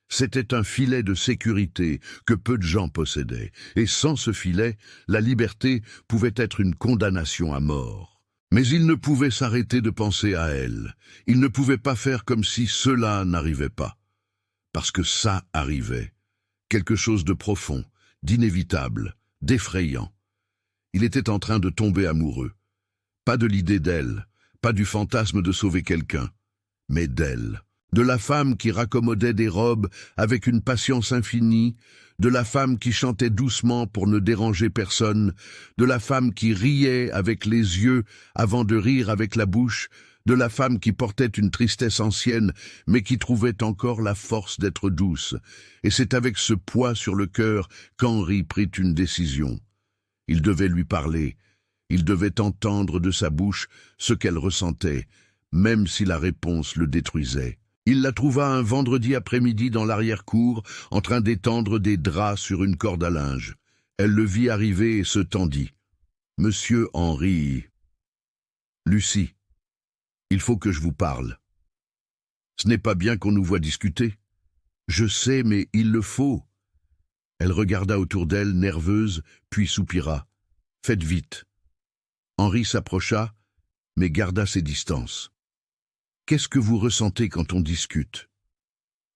C'était un filet de sécurité que peu de gens possédaient, et sans ce filet, la liberté pouvait être une condamnation à mort. Mais il ne pouvait s'arrêter de penser à elle. Il ne pouvait pas faire comme si cela n'arrivait pas. Parce que ça arrivait. Quelque chose de profond, d'inévitable, d'effrayant. Il était en train de tomber amoureux. Pas de l'idée d'elle, pas du fantasme de sauver quelqu'un, mais d'elle. De la femme qui raccommodait des robes avec une patience infinie, de la femme qui chantait doucement pour ne déranger personne, de la femme qui riait avec les yeux avant de rire avec la bouche, de la femme qui portait une tristesse ancienne, mais qui trouvait encore la force d'être douce. Et c'est avec ce poids sur le cœur qu'Henri prit une décision. Il devait lui parler, il devait entendre de sa bouche ce qu'elle ressentait, même si la réponse le détruisait. Il la trouva un vendredi après-midi dans l'arrière-cour, en train d'étendre des draps sur une corde à linge. Elle le vit arriver et se tendit. « Monsieur Henri... »« Lucie, il faut que je vous parle. Ce n'est pas bien qu'on nous voit discuter. Je sais, mais il le faut. » Elle regarda autour d'elle, nerveuse, puis soupira. « Faites vite. » Henri s'approcha, mais garda ses distances. « Qu'est-ce que vous ressentez quand on discute ?»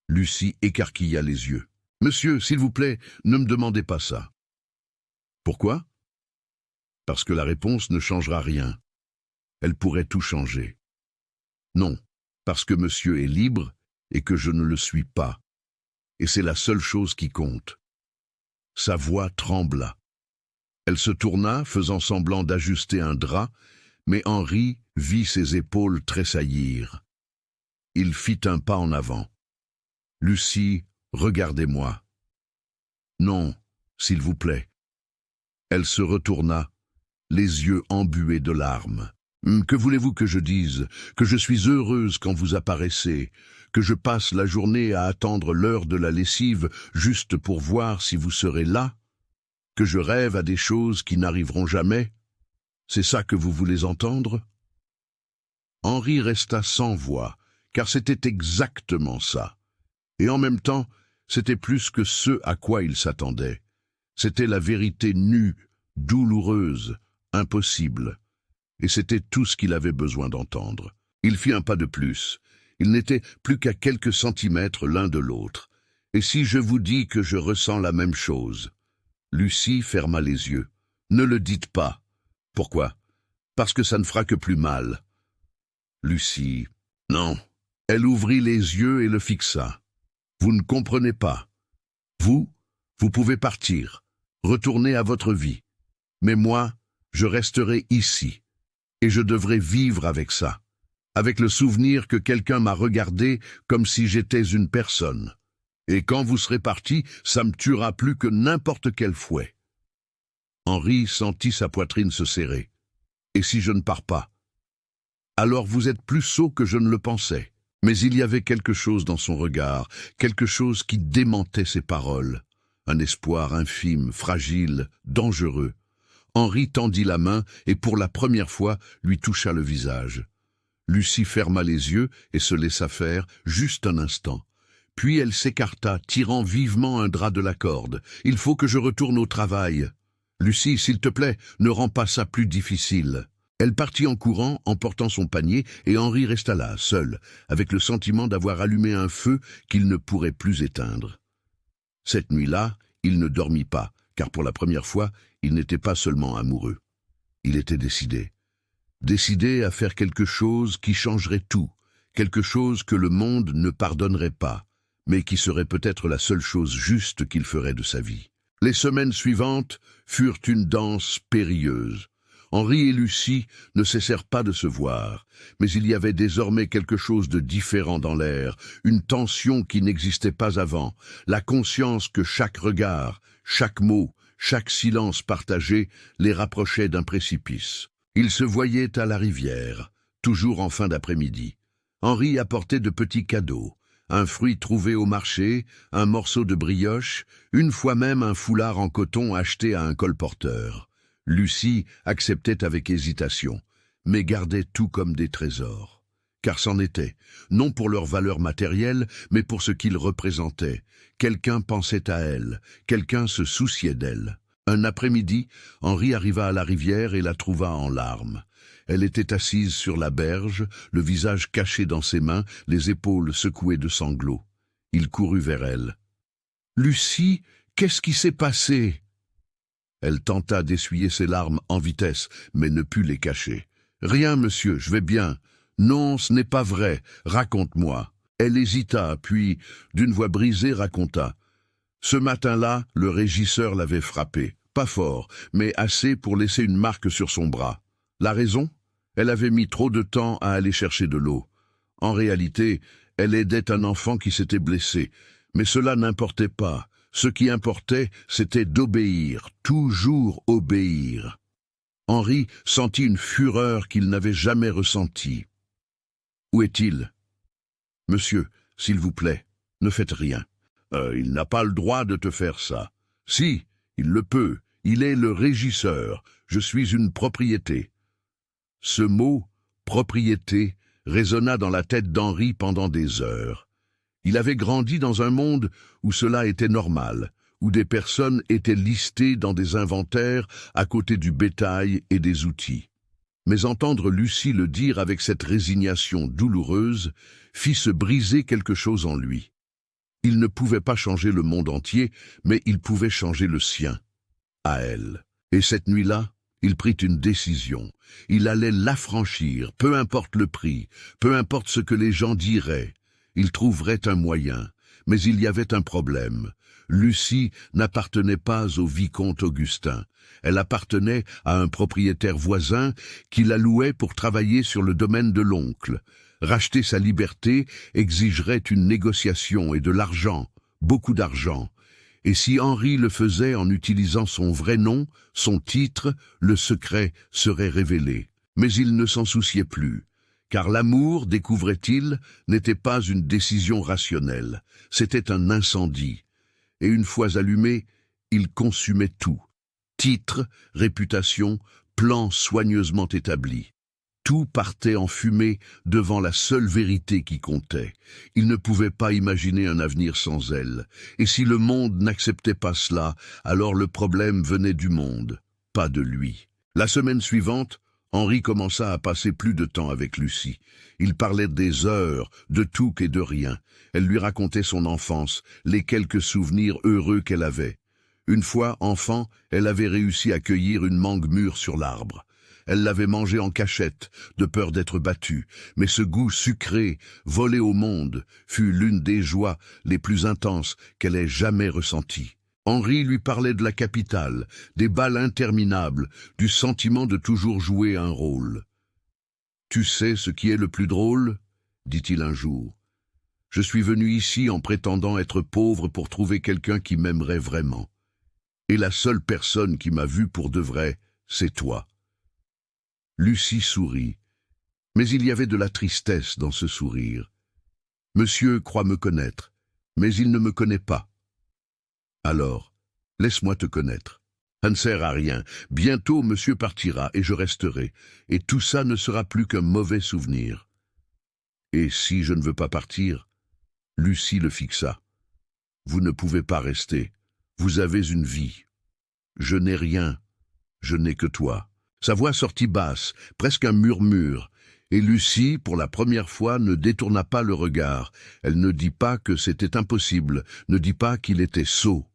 Lucie écarquilla les yeux. « Monsieur, s'il vous plaît, ne me demandez pas ça. » « Pourquoi ? » « Parce que la réponse ne changera rien. Elle pourrait tout changer. »« Non, parce que monsieur est libre et que je ne le suis pas. Et c'est la seule chose qui compte. » Sa voix trembla. Elle se tourna, faisant semblant d'ajuster un drap, mais Henri vit ses épaules tressaillir. Il fit un pas en avant. « Lucie, regardez-moi. »« Non, s'il vous plaît. » Elle se retourna, les yeux embués de larmes. « Que voulez-vous que je dise? Que je suis heureuse quand vous apparaissez, que je passe la journée à attendre l'heure de la lessive juste pour voir si vous serez là? Que je rêve à des choses qui n'arriveront jamais? C'est ça que vous voulez entendre ?» Henri resta sans voix, car c'était exactement ça. Et en même temps, c'était plus que ce à quoi il s'attendait. C'était la vérité nue, douloureuse, impossible. Et c'était tout ce qu'il avait besoin d'entendre. Il fit un pas de plus. Ils n'étaient plus qu'à quelques centimètres l'un de l'autre. Et si je vous dis que je ressens la même chose? Lucie ferma les yeux. Ne le dites pas. Pourquoi? Parce que ça ne fera que plus mal. Lucie, non. Elle ouvrit les yeux et le fixa. Vous ne comprenez pas. Vous pouvez partir, retourner à votre vie. Mais moi, je resterai ici. Et je devrais vivre avec ça. Avec le souvenir que quelqu'un m'a regardé comme si j'étais une personne. Et quand vous serez parti, ça me tuera plus que n'importe quel fouet. Henri sentit sa poitrine se serrer. Et si je ne pars pas? Alors vous êtes plus sot que je ne le pensais. Mais il y avait quelque chose dans son regard, quelque chose qui démentait ses paroles. Un espoir infime, fragile, dangereux. Henri tendit la main et pour la première fois lui toucha le visage. Lucie ferma les yeux et se laissa faire, juste un instant. Puis elle s'écarta, tirant vivement un drap de la corde. « Il faut que je retourne au travail. Lucie, s'il te plaît, ne rends pas ça plus difficile. » Elle partit en courant, emportant son panier, et Henri resta là, seul, avec le sentiment d'avoir allumé un feu qu'il ne pourrait plus éteindre. Cette nuit-là, il ne dormit pas, car pour la première fois, il n'était pas seulement amoureux. Il était décidé. Décidé à faire quelque chose qui changerait tout, quelque chose que le monde ne pardonnerait pas, mais qui serait peut-être la seule chose juste qu'il ferait de sa vie. Les semaines suivantes furent une danse périlleuse. Henri et Lucie ne cessèrent pas de se voir, mais il y avait désormais quelque chose de différent dans l'air, une tension qui n'existait pas avant, la conscience que chaque regard, chaque mot, chaque silence partagé les rapprochait d'un précipice. Ils se voyaient à la rivière, toujours en fin d'après-midi. Henri apportait de petits cadeaux, un fruit trouvé au marché, un morceau de brioche, une fois même un foulard en coton acheté à un colporteur. Lucie acceptait avec hésitation, mais gardait tout comme des trésors. Car c'en était, non pour leur valeur matérielle, mais pour ce qu'ils représentaient. Quelqu'un pensait à elle, quelqu'un se souciait d'elle. Un après-midi, Henri arriva à la rivière et la trouva en larmes. Elle était assise sur la berge, le visage caché dans ses mains, les épaules secouées de sanglots. Il courut vers elle. « Lucie, qu'est-ce qui s'est passé ?» Elle tenta d'essuyer ses larmes en vitesse, mais ne put les cacher. « Rien, monsieur, je vais bien. Non, ce n'est pas vrai. Raconte-moi. » Elle hésita, puis, d'une voix brisée, raconta. Ce matin-là, le régisseur l'avait frappée. Pas fort, mais assez pour laisser une marque sur son bras. La raison? Elle avait mis trop de temps à aller chercher de l'eau. En réalité, elle aidait un enfant qui s'était blessé. Mais cela n'importait pas. Ce qui importait, c'était d'obéir, toujours obéir. Henri sentit une fureur qu'il n'avait jamais ressentie. « Où est-il ?»« Monsieur, s'il vous plaît, ne faites rien. Il n'a pas le droit de te faire ça. Si, il le peut. Il est le régisseur. Je suis une propriété. » Ce mot, propriété, résonna dans la tête d'Henri pendant des heures. Il avait grandi dans un monde où cela était normal, où des personnes étaient listées dans des inventaires à côté du bétail et des outils. Mais entendre Lucie le dire avec cette résignation douloureuse fit se briser quelque chose en lui. Il ne pouvait pas changer le monde entier, mais il pouvait changer le sien, à elle. Et cette nuit-là, il prit une décision. Il allait l'affranchir, peu importe le prix, peu importe ce que les gens diraient. Il trouverait un moyen, mais il y avait un problème. Lucie n'appartenait pas au vicomte Augustin. Elle appartenait à un propriétaire voisin qui la louait pour travailler sur le domaine de l'oncle. Racheter sa liberté exigerait une négociation et de l'argent, beaucoup d'argent. Et si Henri le faisait en utilisant son vrai nom, son titre, le secret serait révélé. Mais il ne s'en souciait plus. Car l'amour, découvrait-il, n'était pas une décision rationnelle, c'était un incendie. Et une fois allumé, il consumait tout. Titre, réputation, plan soigneusement établi. Tout partait en fumée devant la seule vérité qui comptait. Il ne pouvait pas imaginer un avenir sans elle. Et si le monde n'acceptait pas cela, alors le problème venait du monde. pas de lui. La semaine suivante, Henri commença à passer plus de temps avec Lucie. Il parlait des heures, de tout et de rien. Elle lui racontait son enfance, les quelques souvenirs heureux qu'elle avait. Une fois, enfant, elle avait réussi à cueillir une mangue mûre sur l'arbre. Elle l'avait mangée en cachette, de peur d'être battue, mais ce goût sucré, volé au monde, fut l'une des joies les plus intenses qu'elle ait jamais ressenties. Henri lui parlait de la capitale, des bals interminables, du sentiment de toujours jouer un rôle. « Tu sais ce qui est le plus drôle ?» dit-il un jour. « Je suis venu ici en prétendant être pauvre pour trouver quelqu'un qui m'aimerait vraiment. Et la seule personne qui m'a vu pour de vrai, c'est toi. » Lucie sourit, mais il y avait de la tristesse dans ce sourire. « Monsieur croit me connaître, mais il ne me connaît pas. » Alors, laisse-moi te connaître. Ça ne sert à rien. Bientôt, monsieur partira et je resterai. Et tout ça ne sera plus qu'un mauvais souvenir. Et si je ne veux pas partir? Lucie le fixa. Vous ne pouvez pas rester. Vous avez une vie. Je n'ai rien. Je n'ai que toi. Sa voix sortit basse, presque un murmure. Et Lucie, pour la première fois, ne détourna pas le regard. Elle ne dit pas que c'était impossible, ne dit pas qu'il était sot.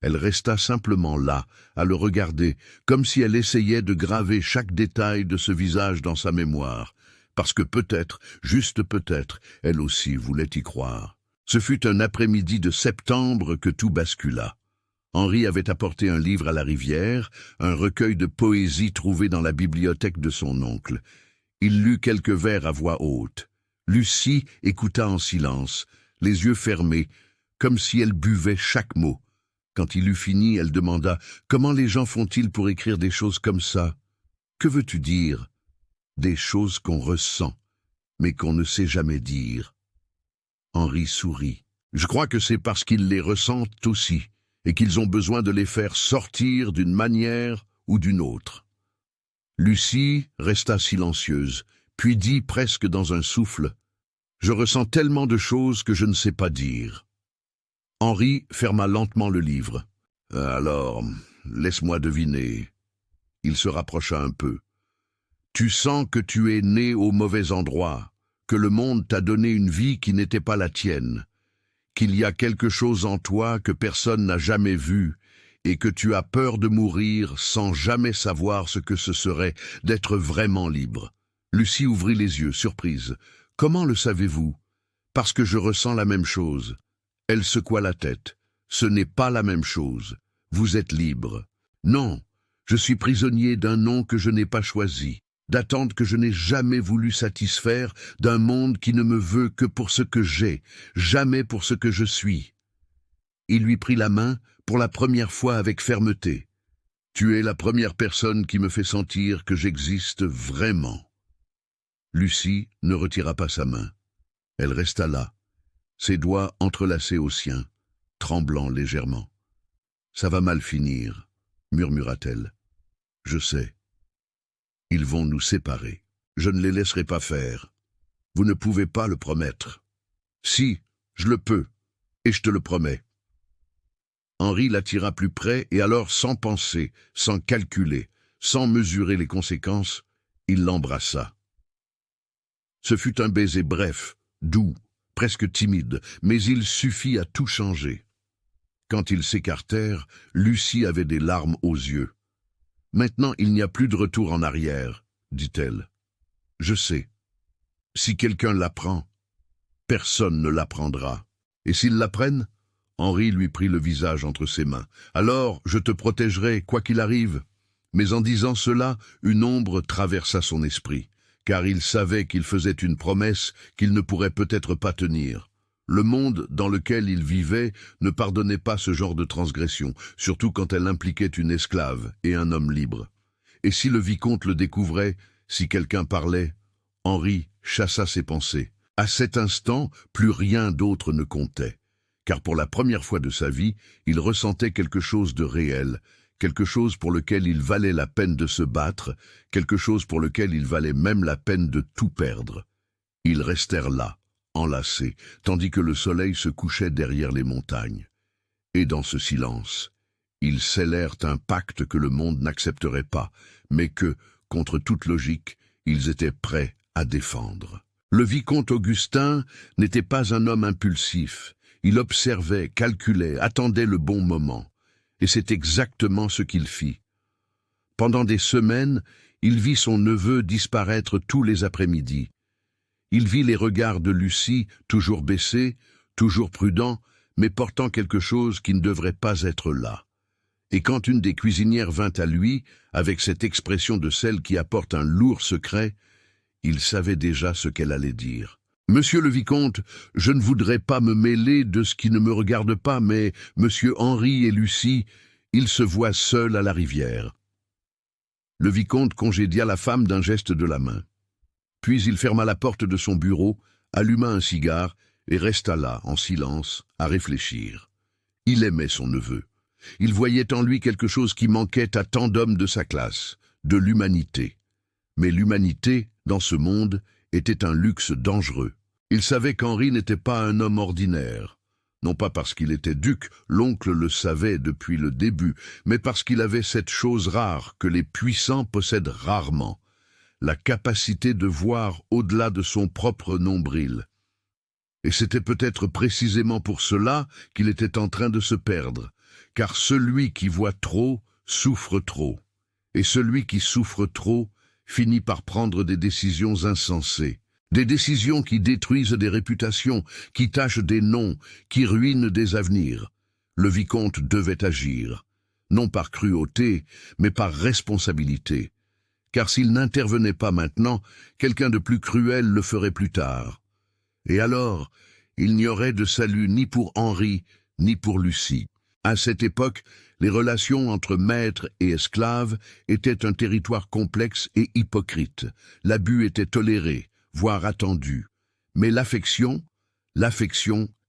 Elle resta simplement là, à le regarder, comme si elle essayait de graver chaque détail de ce visage dans sa mémoire, parce que peut-être, juste peut-être, elle aussi voulait y croire. Ce fut un après-midi de septembre que tout bascula. Henri avait apporté un livre à la rivière, un recueil de poésie trouvé dans la bibliothèque de son oncle. Il lut quelques vers à voix haute. Lucie écouta en silence, les yeux fermés, comme si elle buvait chaque mot. Quand il eut fini, elle demanda « Comment les gens font-ils pour écrire des choses comme ça? Que veux-tu dire? » Des choses qu'on ressent, mais qu'on ne sait jamais dire. Henri sourit. « Je crois que c'est parce qu'ils les ressentent aussi, et qu'ils ont besoin de les faire sortir d'une manière ou d'une autre. » Lucie resta silencieuse, puis dit presque dans un souffle « Je ressens tellement de choses que je ne sais pas dire. » Henri ferma lentement le livre. « Alors, laisse-moi deviner. » Il se rapprocha un peu. « Tu sens que tu es né au mauvais endroit, que le monde t'a donné une vie qui n'était pas la tienne, qu'il y a quelque chose en toi que personne n'a jamais vu, et que tu as peur de mourir sans jamais savoir ce que ce serait d'être vraiment libre. » Lucie ouvrit les yeux, surprise. « Comment le savez-vous? »« Parce que je ressens la même chose. » Elle secoua la tête. « Ce n'est pas la même chose. Vous êtes libre. »« Non, je suis prisonnier d'un nom que je n'ai pas choisi, d'attentes que je n'ai jamais voulu satisfaire, d'un monde qui ne me veut que pour ce que j'ai, jamais pour ce que je suis. » Il lui prit la main, pour la première fois avec fermeté. « Tu es la première personne qui me fait sentir que j'existe vraiment. » Lucie ne retira pas sa main. Elle resta là, ses doigts entrelacés aux siens, tremblant légèrement. « Ça va mal finir, » murmura-t-elle. « Je sais. Ils vont nous séparer. Je ne les laisserai pas faire. Vous ne pouvez pas le promettre. »« Si, je le peux, et je te le promets. » Henri l'attira plus près, et alors, sans penser, sans calculer, sans mesurer les conséquences, il l'embrassa. Ce fut un baiser bref, doux, presque timide, mais il suffit à tout changer. Quand ils s'écartèrent, Lucie avait des larmes aux yeux. « Maintenant, il n'y a plus de retour en arrière, » dit-elle. « Je sais. Si quelqu'un l'apprend, personne ne l'apprendra. Et s'ils l'apprennent ?» Henri lui prit le visage entre ses mains. « Alors, je te protégerai, quoi qu'il arrive. » Mais en disant cela, une ombre traversa son esprit, car il savait qu'il faisait une promesse qu'il ne pourrait peut-être pas tenir. Le monde dans lequel il vivait ne pardonnait pas ce genre de transgression, surtout quand elle impliquait une esclave et un homme libre. Et si le vicomte le découvrait, si quelqu'un parlait, Henri chassa ses pensées. À cet instant, plus rien d'autre ne comptait, car pour la première fois de sa vie, il ressentait quelque chose de réel, quelque chose pour lequel il valait la peine de se battre, quelque chose pour lequel il valait même la peine de tout perdre. Ils restèrent là, enlacés, tandis que le soleil se couchait derrière les montagnes. Et dans ce silence, Ils scellèrent un pacte que le monde n'accepterait pas, mais que, contre toute logique, ils étaient prêts à défendre. Le vicomte Augustin n'était pas un homme impulsif. Il observait, calculait, attendait le bon moment. Et c'est exactement ce qu'il fit. Pendant des semaines, il vit son neveu disparaître tous les après-midi. Il vit les regards de Lucie, toujours baissés, toujours prudents, mais portant quelque chose qui ne devrait pas être là. Et quand une des cuisinières vint à lui, avec cette expression de celle qui apporte un lourd secret, il savait déjà ce qu'elle allait dire. « Monsieur le vicomte, je ne voudrais pas me mêler de ce qui ne me regarde pas, mais monsieur Henri et Lucie, ils se voient seuls à la rivière. » Le vicomte congédia la femme d'un geste de la main. Puis il ferma la porte de son bureau, alluma un cigare et resta là, en silence, à réfléchir. Il aimait son neveu. Il voyait en lui quelque chose qui manquait à tant d'hommes de sa classe, de l'humanité. Mais l'humanité, dans ce monde, était un luxe dangereux. Il savait qu'Henri n'était pas un homme ordinaire. Non pas parce qu'il était duc, l'oncle le savait depuis le début, mais parce qu'il avait cette chose rare que les puissants possèdent rarement, la capacité de voir au-delà de son propre nombril. Et c'était peut-être précisément pour cela qu'il était en train de se perdre, car celui qui voit trop souffre trop, et celui qui souffre trop finit par prendre des décisions insensées, des décisions qui détruisent des réputations, qui tachent des noms, qui ruinent des avenirs. Le vicomte devait agir, non par cruauté, mais par responsabilité, car s'il n'intervenait pas maintenant, quelqu'un de plus cruel le ferait plus tard. Et alors, il n'y aurait de salut ni pour Henri, ni pour Lucie. À cette époque, les relations entre maître et esclave étaient un territoire complexe et hypocrite. L'abus était toléré, voire attendu. Mais l'affection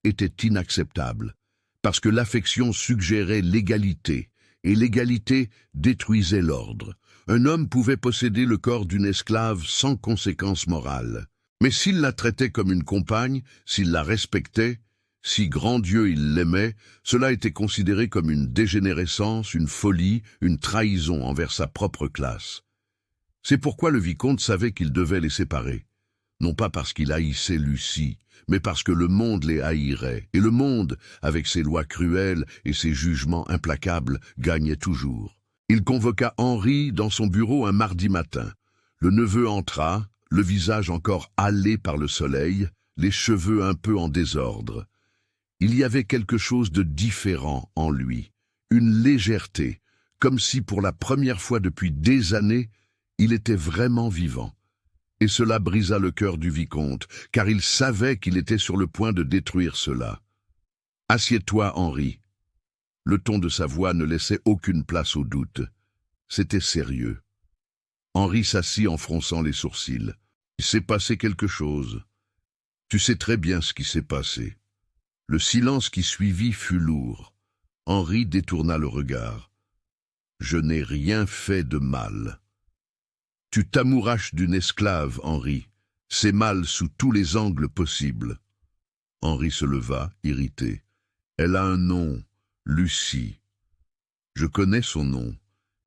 était inacceptable, parce que l'affection suggérait l'égalité, et l'égalité détruisait l'ordre. Un homme pouvait posséder le corps d'une esclave sans conséquence morale. Mais s'il la traitait comme une compagne, s'il la respectait, si grand Dieu il l'aimait, cela était considéré comme une dégénérescence, une folie, une trahison envers sa propre classe. C'est pourquoi le vicomte savait qu'il devait les séparer. Non pas parce qu'il haïssait Lucie, mais parce que le monde les haïrait, et le monde, avec ses lois cruelles et ses jugements implacables, gagnait toujours. Il convoqua Henri dans son bureau un mardi matin. Le neveu entra, le visage encore hâlé par le soleil, les cheveux un peu en désordre. Il y avait quelque chose de différent en lui, une légèreté, comme si pour la première fois depuis des années, il était vraiment vivant. Et cela brisa le cœur du vicomte, car il savait qu'il était sur le point de détruire cela. « Assieds-toi, Henri. » Le ton de sa voix ne laissait aucune place au doute. C'était sérieux. Henri s'assit en fronçant les sourcils. « Il s'est passé quelque chose. Tu sais très bien ce qui s'est passé. » Le silence qui suivit fut lourd. Henri détourna le regard. « Je n'ai rien fait de mal. » « Tu t'amouraches d'une esclave, Henri. C'est mal sous tous les angles possibles. » Henri se leva, irrité. « Elle a un nom, Lucie. Je connais son nom,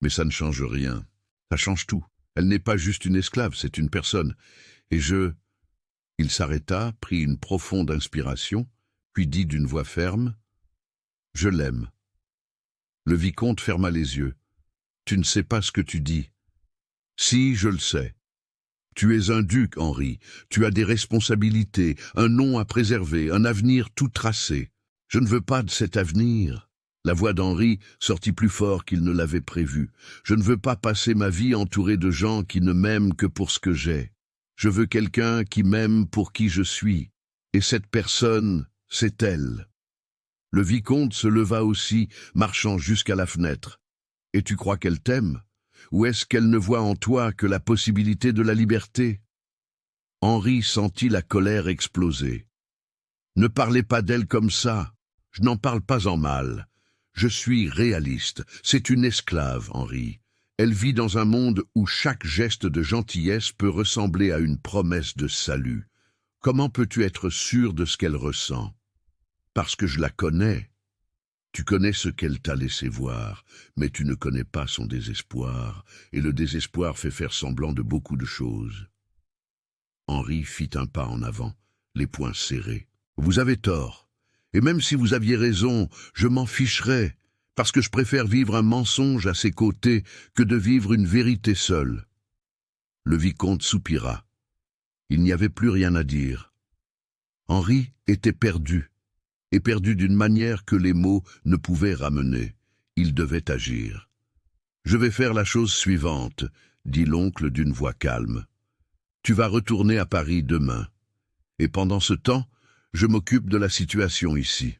mais ça ne change rien. Ça change tout. Elle n'est pas juste une esclave, c'est une personne. Et je... » Il s'arrêta, prit une profonde inspiration, puis dit d'une voix ferme, « Je l'aime. » Le vicomte ferma les yeux. « Tu ne sais pas ce que tu dis. » « Si, je le sais. Tu es un duc, Henri. Tu as des responsabilités, un nom à préserver, un avenir tout tracé. Je ne veux pas de cet avenir. » La voix d'Henri sortit plus fort qu'il ne l'avait prévu. « Je ne veux pas passer ma vie entouré de gens qui ne m'aiment que pour ce que j'ai. Je veux quelqu'un qui m'aime pour qui je suis. Et cette personne, c'est elle. » Le vicomte se leva aussi, marchant jusqu'à la fenêtre. « Et tu crois qu'elle t'aime ? Ou est-ce qu'elle ne voit en toi que la possibilité de la liberté ?» Henri sentit la colère exploser. « Ne parlez pas d'elle comme ça. Je n'en parle pas en mal. Je suis réaliste. C'est une esclave, Henri. Elle vit dans un monde où chaque geste de gentillesse peut ressembler à une promesse de salut. Comment peux-tu être sûr de ce qu'elle ressent ? Parce que je la connais. Tu connais ce qu'elle t'a laissé voir, mais tu ne connais pas son désespoir, et le désespoir fait faire semblant de beaucoup de choses. » Henri fit un pas en avant, les poings serrés. « Vous avez tort, et même si vous aviez raison, je m'en ficherais, parce que je préfère vivre un mensonge à ses côtés que de vivre une vérité seule. » Le vicomte soupira. Il n'y avait plus rien à dire. Henri était perdu, et perdu d'une manière que les mots ne pouvaient ramener. Il devait agir. « Je vais faire la chose suivante, » dit l'oncle d'une voix calme. « Tu vas retourner à Paris demain, et pendant ce temps, je m'occupe de la situation ici. »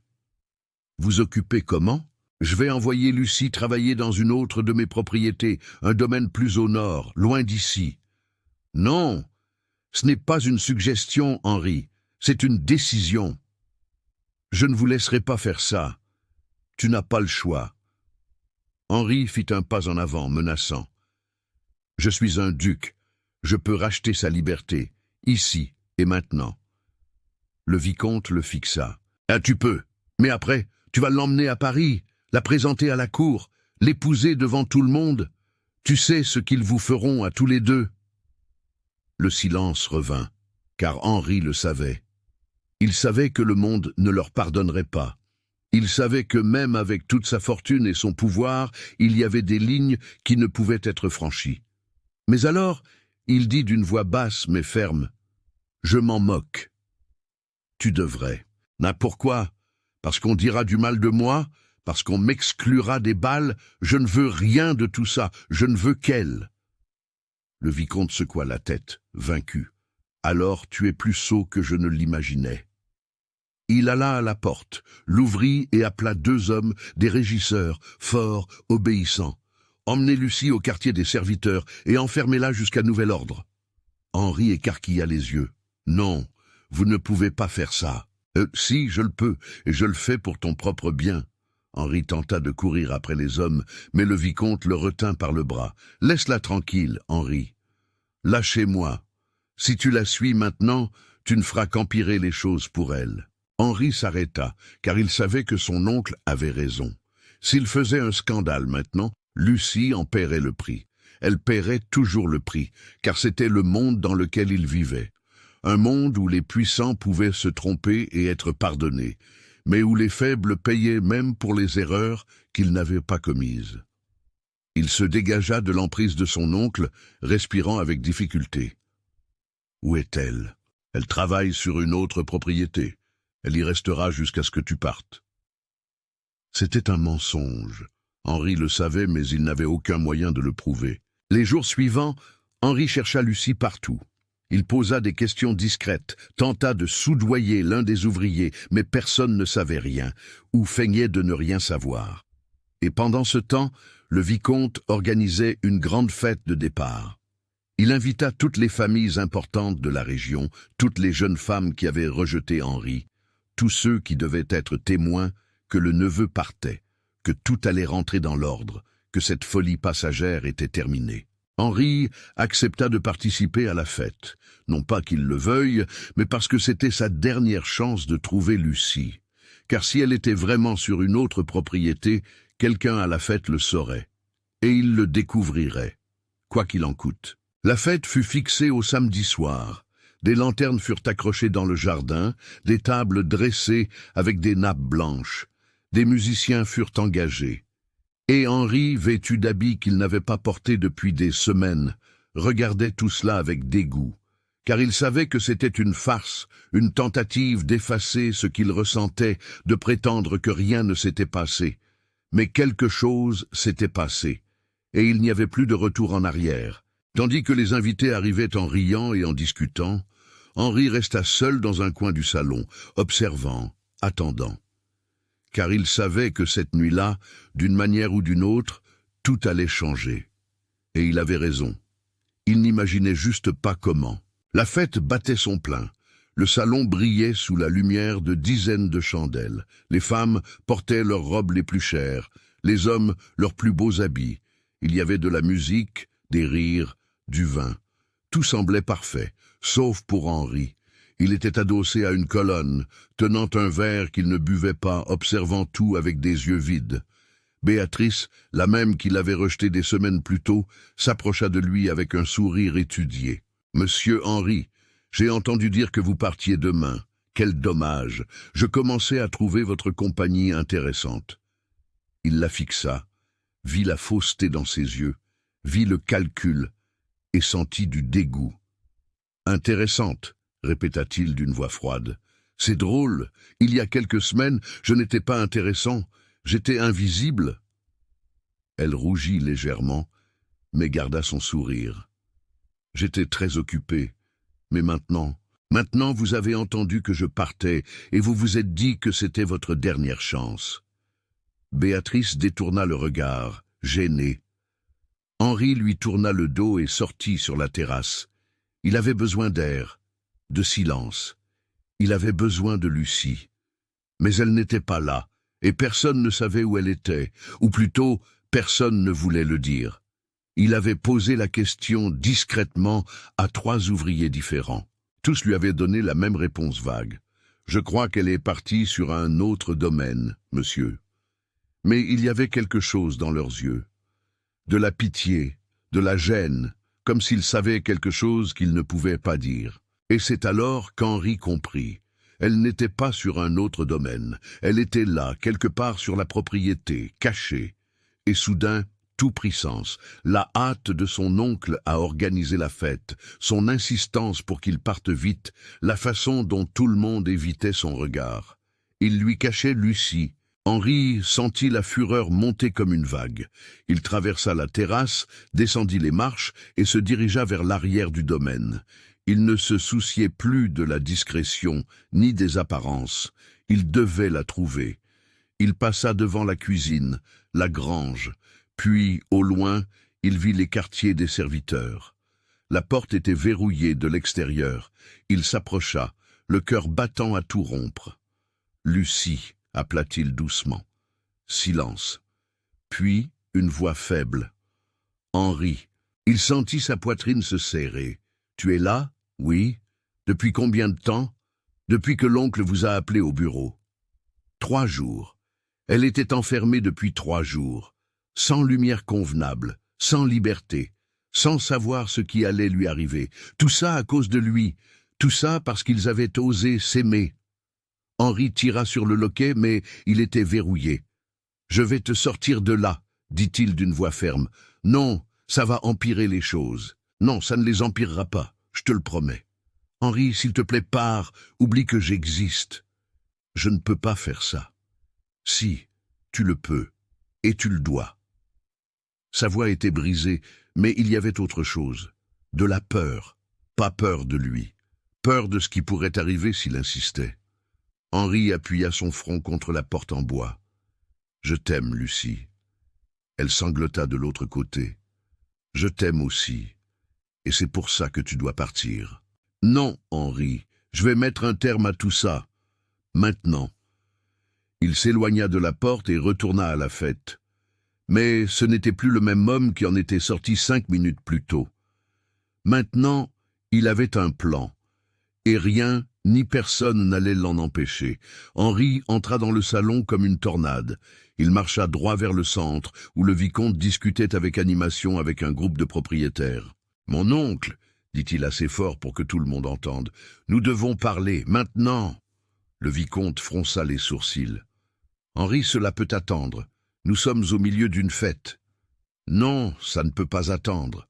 « Vous occupez comment ? » « Je vais envoyer Lucie travailler dans une autre de mes propriétés, un domaine plus au nord, loin d'ici. » « Non, ce n'est pas une suggestion, Henri, c'est une décision. Je ne vous laisserai pas faire ça. Tu n'as pas le choix. » Henri fit un pas en avant, menaçant. « Je suis un duc, je peux racheter sa liberté, ici et maintenant. » Le vicomte le fixa. « Ah, tu peux, mais après, tu vas l'emmener à Paris, la présenter à la cour, l'épouser devant tout le monde. Tu sais ce qu'ils vous feront à tous les deux. » Le silence revint, car Henri le savait. Il savait que le monde ne leur pardonnerait pas. Il savait que même avec toute sa fortune et son pouvoir, il y avait des lignes qui ne pouvaient être franchies. Mais alors, il dit d'une voix basse mais ferme, « Je m'en moque. »« Tu devrais. »« Pourquoi ? Parce qu'on dira du mal de moi ? Parce qu'on m'exclura des bals ? Je ne veux rien de tout ça, je ne veux qu'elle. » Le vicomte secoua la tête, vaincu. « Alors tu es plus sot que je ne l'imaginais. » Il alla à la porte, l'ouvrit et appela 2 hommes, des régisseurs, forts, obéissants. « Emmenez Lucie au quartier des serviteurs et enfermez-la jusqu'à nouvel ordre. » Henri écarquilla les yeux. « Non, vous ne pouvez pas faire ça. »« Si, je le peux, et je le fais pour ton propre bien. » Henri tenta de courir après les hommes, mais le vicomte le retint par le bras. « Laisse-la tranquille, Henri. Lâchez-moi. Si tu la suis maintenant, tu ne feras qu'empirer les choses pour elle. » Henri s'arrêta, car il savait que son oncle avait raison. S'il faisait un scandale maintenant, Lucie en paierait le prix. Elle paierait toujours le prix, car c'était le monde dans lequel il vivait. Un monde où les puissants pouvaient se tromper et être pardonnés, mais où les faibles payaient même pour les erreurs qu'ils n'avaient pas commises. Il se dégagea de l'emprise de son oncle, respirant avec difficulté. « Où est-elle ? Elle travaille sur une autre propriété. Elle y restera jusqu'à ce que tu partes. » C'était un mensonge. Henri le savait, mais il n'avait aucun moyen de le prouver. Les jours suivants, Henri chercha Lucie partout. Il posa des questions discrètes, tenta de soudoyer l'un des ouvriers, mais personne ne savait rien, ou feignait de ne rien savoir. Et pendant ce temps, le vicomte organisait une grande fête de départ. Il invita toutes les familles importantes de la région, toutes les jeunes femmes qui avaient rejeté Henri, tous ceux qui devaient être témoins que le neveu partait, que tout allait rentrer dans l'ordre, que cette folie passagère était terminée. Henri accepta de participer à la fête, non pas qu'il le veuille, mais parce que c'était sa dernière chance de trouver Lucie. Car si elle était vraiment sur une autre propriété, quelqu'un à la fête le saurait, et il le découvrirait, quoi qu'il en coûte. La fête fut fixée au samedi soir. Des lanternes furent accrochées dans le jardin, des tables dressées avec des nappes blanches. Des musiciens furent engagés. Et Henri, vêtu d'habits qu'il n'avait pas portés depuis des semaines, regardait tout cela avec dégoût, car il savait que c'était une farce, une tentative d'effacer ce qu'il ressentait, de prétendre que rien ne s'était passé. Mais quelque chose s'était passé, et il n'y avait plus de retour en arrière. Tandis que les invités arrivaient en riant et en discutant, Henri resta seul dans un coin du salon, observant, attendant. Car il savait que cette nuit-là, d'une manière ou d'une autre, tout allait changer. Et il avait raison. Il n'imaginait juste pas comment. La fête battait son plein. Le salon brillait sous la lumière de dizaines de chandelles. Les femmes portaient leurs robes les plus chères, les hommes leurs plus beaux habits. Il y avait de la musique, des rires, du vin. Tout semblait parfait, sauf pour Henri. Il était adossé à une colonne, tenant un verre qu'il ne buvait pas, observant tout avec des yeux vides. Béatrice, la même qu'il avait rejetée des semaines plus tôt, s'approcha de lui avec un sourire étudié. « Monsieur Henri, j'ai entendu dire que vous partiez demain. Quel dommage! Je commençais à trouver votre compagnie intéressante. » Il la fixa, vit la fausseté dans ses yeux, vit le calcul et sentit du dégoût. « Intéressante », répéta-t-il d'une voix froide. « C'est drôle, il y a quelques semaines, je n'étais pas intéressant, j'étais invisible. » Elle rougit légèrement, mais garda son sourire. « J'étais très occupé, mais maintenant vous avez entendu que je partais et vous vous êtes dit que c'était votre dernière chance. » Béatrice détourna le regard, gênée. Henri lui tourna le dos et sortit sur la terrasse. Il avait besoin d'air, de silence. Il avait besoin de Lucie. Mais elle n'était pas là, et personne ne savait où elle était, ou plutôt, personne ne voulait le dire. Il avait posé la question discrètement à 3 ouvriers différents. Tous lui avaient donné la même réponse vague. « Je crois qu'elle est partie sur un autre domaine, monsieur. » Mais il y avait quelque chose dans leurs yeux. De la pitié, de la gêne, comme s'ils savaient quelque chose qu'ils ne pouvaient pas dire. Et c'est alors qu'Henri comprit. Elle n'était pas sur un autre domaine. Elle était là, quelque part sur la propriété, cachée. Et soudain, tout prit sens. La hâte de son oncle à organiser la fête, son insistance pour qu'il parte vite, la façon dont tout le monde évitait son regard. Il lui cachait Lucie. Henri sentit la fureur monter comme une vague. Il traversa la terrasse, descendit les marches et se dirigea vers l'arrière du domaine. Il ne se souciait plus de la discrétion, ni des apparences. Il devait la trouver. Il passa devant la cuisine, la grange, puis, au loin, il vit les quartiers des serviteurs. La porte était verrouillée de l'extérieur. Il s'approcha, le cœur battant à tout rompre. « Lucie », appela-t-il doucement. Silence. Puis, une voix faible. « Henri ». Il sentit sa poitrine se serrer. « Tu es là ? Oui. Depuis combien de temps ? Depuis que l'oncle vous a appelé au bureau. » 3 jours. Elle était enfermée depuis 3 jours. Sans lumière convenable, sans liberté, sans savoir ce qui allait lui arriver. Tout ça à cause de lui, tout ça parce qu'ils avaient osé s'aimer. Henri tira sur le loquet, mais il était verrouillé. « Je vais te sortir de là, » dit-il d'une voix ferme. « Non, ça va empirer les choses. Non, ça ne les empirera pas, je te le promets. Henri, s'il te plaît, pars, oublie que j'existe. » « Je ne peux pas faire ça. »« Si, tu le peux, et tu le dois. » Sa voix était brisée, mais il y avait autre chose. De la peur, pas peur de lui. Peur de ce qui pourrait arriver s'il insistait. Henri appuya son front contre la porte en bois. « Je t'aime, Lucie. » Elle sanglota de l'autre côté. « Je t'aime aussi, et c'est pour ça que tu dois partir. »« Non, Henri, je vais mettre un terme à tout ça. Maintenant. » Il s'éloigna de la porte et retourna à la fête. Mais ce n'était plus le même homme qui en était sorti 5 minutes plus tôt. Maintenant, il avait un plan, et rien ni personne n'allait l'en empêcher. Henri entra dans le salon comme une tornade. Il marcha droit vers le centre, où le vicomte discutait avec animation avec un groupe de propriétaires. « Mon oncle, » dit-il assez fort pour que tout le monde entende, « nous devons parler, maintenant !» Le vicomte fronça les sourcils. « Henri, cela peut attendre. Nous sommes au milieu d'une fête. »« Non, ça ne peut pas attendre. »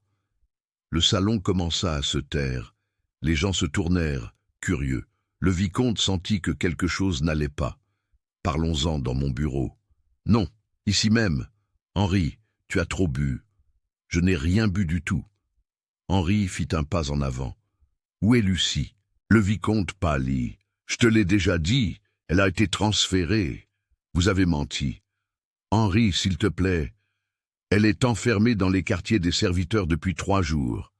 Le salon commença à se taire. Les gens se tournèrent, curieux. Le vicomte sentit que quelque chose n'allait pas. « Parlons-en dans mon bureau. »« Non, ici même. Henri, tu as trop bu. »« Je n'ai rien bu du tout. » Henri fit un pas en avant. « Où est Lucie ?» Le vicomte pâlit. « Je te l'ai déjà dit, elle a été transférée. Vous avez menti. Henri, s'il te plaît, elle est enfermée dans les quartiers des serviteurs depuis 3 jours. »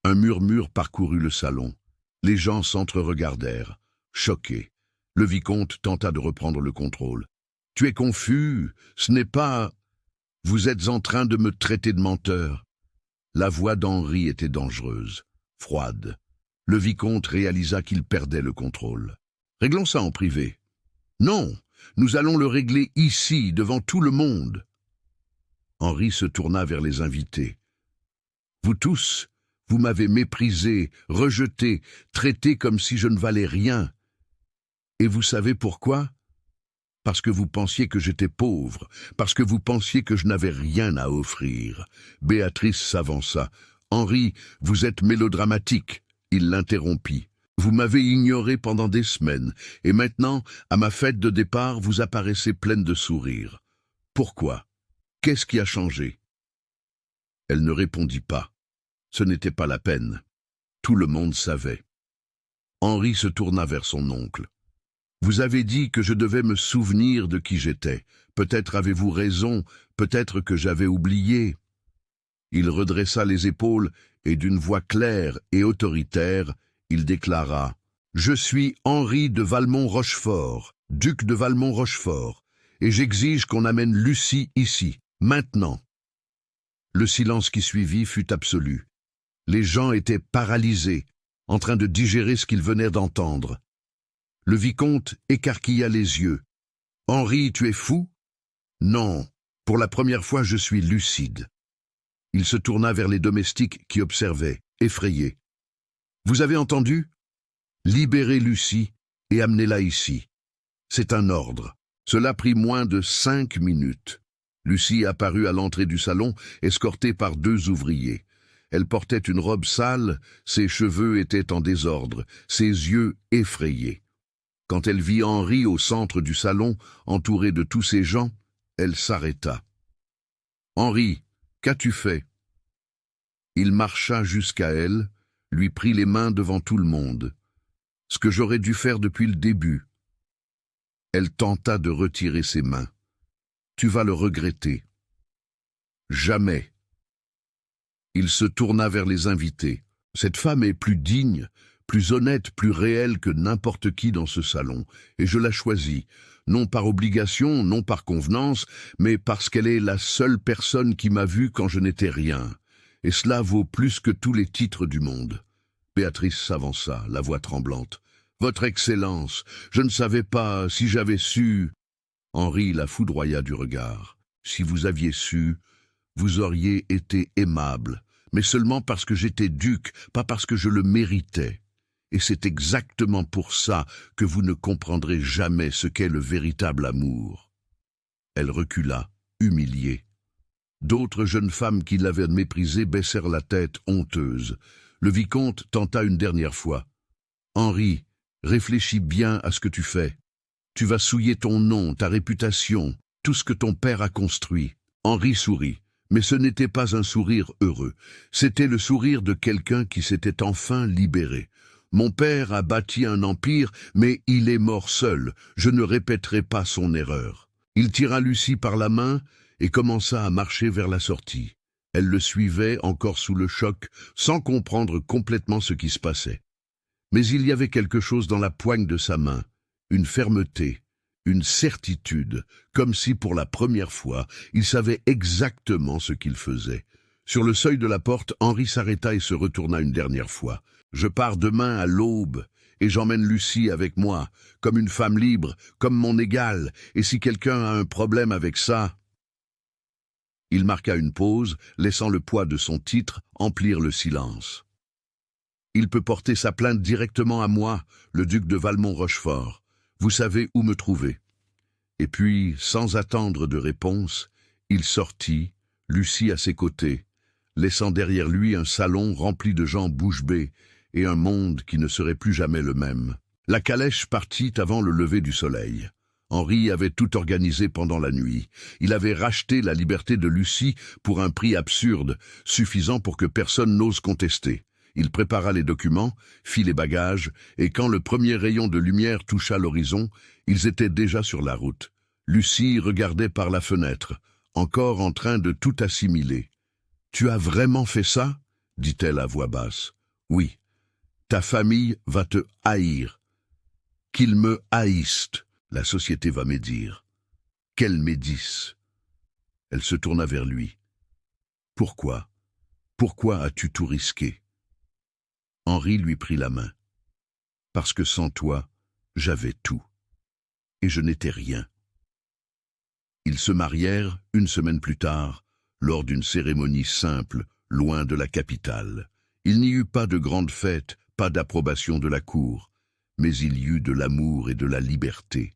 Un murmure parcourut le salon. Les gens s'entre-regardèrent, choqués. Le vicomte tenta de reprendre le contrôle. « Tu es confus, ce n'est pas... Vous êtes en train de me traiter de menteur. » La voix d'Henri était dangereuse, froide. Le vicomte réalisa qu'il perdait le contrôle. « Réglons ça en privé. »« Non, nous allons le régler ici, devant tout le monde. » Henri se tourna vers les invités. « Vous tous, vous m'avez méprisé, rejeté, traité comme si je ne valais rien. Et vous savez pourquoi ? Parce que vous pensiez que j'étais pauvre, parce que vous pensiez que je n'avais rien à offrir. » Béatrice s'avança. « Henri, vous êtes mélodramatique. » Il l'interrompit. « Vous m'avez ignoré pendant des semaines, et maintenant, à ma fête de départ, vous apparaissez pleine de sourires. Pourquoi ? Qu'est-ce qui a changé ?» Elle ne répondit pas. Ce n'était pas la peine. Tout le monde savait. Henri se tourna vers son oncle. « Vous avez dit que je devais me souvenir de qui j'étais. Peut-être avez-vous raison, peut-être que j'avais oublié. » Il redressa les épaules et d'une voix claire et autoritaire, il déclara « Je suis Henri de Valmont-Rochefort, duc de Valmont-Rochefort, et j'exige qu'on amène Lucie ici, maintenant. » Le silence qui suivit fut absolu. Les gens étaient paralysés, en train de digérer ce qu'ils venaient d'entendre. Le vicomte écarquilla les yeux. « Henri, tu es fou ? » ?»« Non, pour la première fois je suis lucide. » Il se tourna vers les domestiques qui observaient, effrayés. « Vous avez entendu ? Libérez Lucie et amenez-la ici. C'est un ordre. » Cela prit moins de 5 minutes. Lucie apparut à l'entrée du salon, escortée par 2 ouvriers. Elle portait une robe sale, ses cheveux étaient en désordre, ses yeux effrayés. Quand elle vit Henri au centre du salon, entouré de tous ces gens, elle s'arrêta. « Henri, qu'as-tu fait ?» Il marcha jusqu'à elle, lui prit les mains devant tout le monde. « Ce que j'aurais dû faire depuis le début. » Elle tenta de retirer ses mains. « Tu vas le regretter. »« Jamais. » Il se tourna vers les invités. « Cette femme est plus digne, plus honnête, plus réelle que n'importe qui dans ce salon, et je la choisis, non par obligation, non par convenance, mais parce qu'elle est la seule personne qui m'a vu quand je n'étais rien. Et cela vaut plus que tous les titres du monde. » Béatrice s'avança, la voix tremblante. « Votre Excellence, je ne savais pas, si j'avais su... » Henri la foudroya du regard. « Si vous aviez su, vous auriez été aimable, mais seulement parce que j'étais duc, pas parce que je le méritais. Et c'est exactement pour ça que vous ne comprendrez jamais ce qu'est le véritable amour. » Elle recula, humiliée. D'autres jeunes femmes qui l'avaient méprisée baissèrent la tête, honteuses. Le vicomte tenta une dernière fois. « Henri, réfléchis bien à ce que tu fais. Tu vas souiller ton nom, ta réputation, tout ce que ton père a construit. » Henri sourit, mais ce n'était pas un sourire heureux. C'était le sourire de quelqu'un qui s'était enfin libéré. « Mon père a bâti un empire, mais il est mort seul. Je ne répéterai pas son erreur. » Il tira Lucie par la main et commença à marcher vers la sortie. Elle le suivait, encore sous le choc, sans comprendre complètement ce qui se passait. Mais il y avait quelque chose dans la poigne de sa main, une fermeté, une certitude, comme si pour la première fois, il savait exactement ce qu'il faisait. Sur le seuil de la porte, Henri s'arrêta et se retourna une dernière fois. « Je pars demain à l'aube, et j'emmène Lucie avec moi, comme une femme libre, comme mon égale, et si quelqu'un a un problème avec ça... » Il marqua une pause, laissant le poids de son titre emplir le silence. « Il peut porter sa plainte directement à moi, le duc de Valmont-Rochefort. Vous savez où me trouver. » Et puis, sans attendre de réponse, il sortit, Lucie à ses côtés, laissant derrière lui un salon rempli de gens bouche bée et un monde qui ne serait plus jamais le même. La calèche partit avant le lever du soleil. Henri avait tout organisé pendant la nuit. Il avait racheté la liberté de Lucie pour un prix absurde, suffisant pour que personne n'ose contester. Il prépara les documents, fit les bagages, et quand le premier rayon de lumière toucha l'horizon, ils étaient déjà sur la route. Lucie regardait par la fenêtre, encore en train de tout assimiler. « Tu as vraiment fait ça ?» dit-elle à voix basse. « Oui. Ta famille va te haïr. Qu'ils me haïssent. La société va médire. Qu'elle médisse. » Elle se tourna vers lui. « Pourquoi ? Pourquoi as-tu tout risqué ?» Henri lui prit la main. Parce que sans toi, j'avais tout. Et je n'étais rien. Ils se marièrent une semaine plus tard, lors d'une cérémonie simple, loin de la capitale. Il n'y eut pas de grande fête, pas d'approbation de la cour, mais il y eut de l'amour et de la liberté.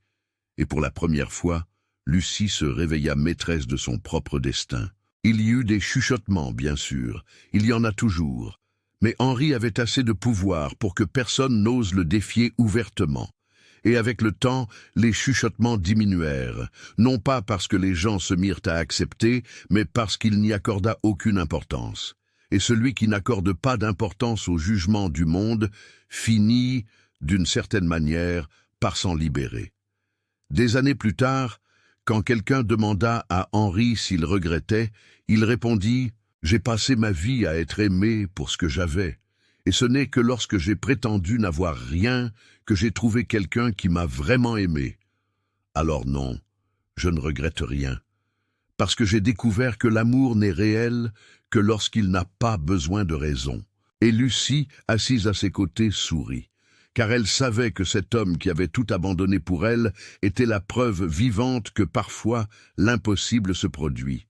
Et pour la première fois, Lucie se réveilla maîtresse de son propre destin. Il y eut des chuchotements, bien sûr, il y en a toujours, mais Henri avait assez de pouvoir pour que personne n'ose le défier ouvertement. Et avec le temps, les chuchotements diminuèrent, non pas parce que les gens se mirent à accepter, mais parce qu'il n'y accorda aucune importance. Et celui qui n'accorde pas d'importance au jugement du monde finit, d'une certaine manière, par s'en libérer. Des années plus tard, quand quelqu'un demanda à Henri s'il regrettait, il répondit « J'ai passé ma vie à être aimé pour ce que j'avais, et ce n'est que lorsque j'ai prétendu n'avoir rien que j'ai trouvé quelqu'un qui m'a vraiment aimé. Alors non, je ne regrette rien, parce que j'ai découvert que l'amour n'est réel que lorsqu'il n'a pas besoin de raison. » Et Lucie, assise à ses côtés, sourit, car elle savait que cet homme qui avait tout abandonné pour elle était la preuve vivante que parfois l'impossible se produit.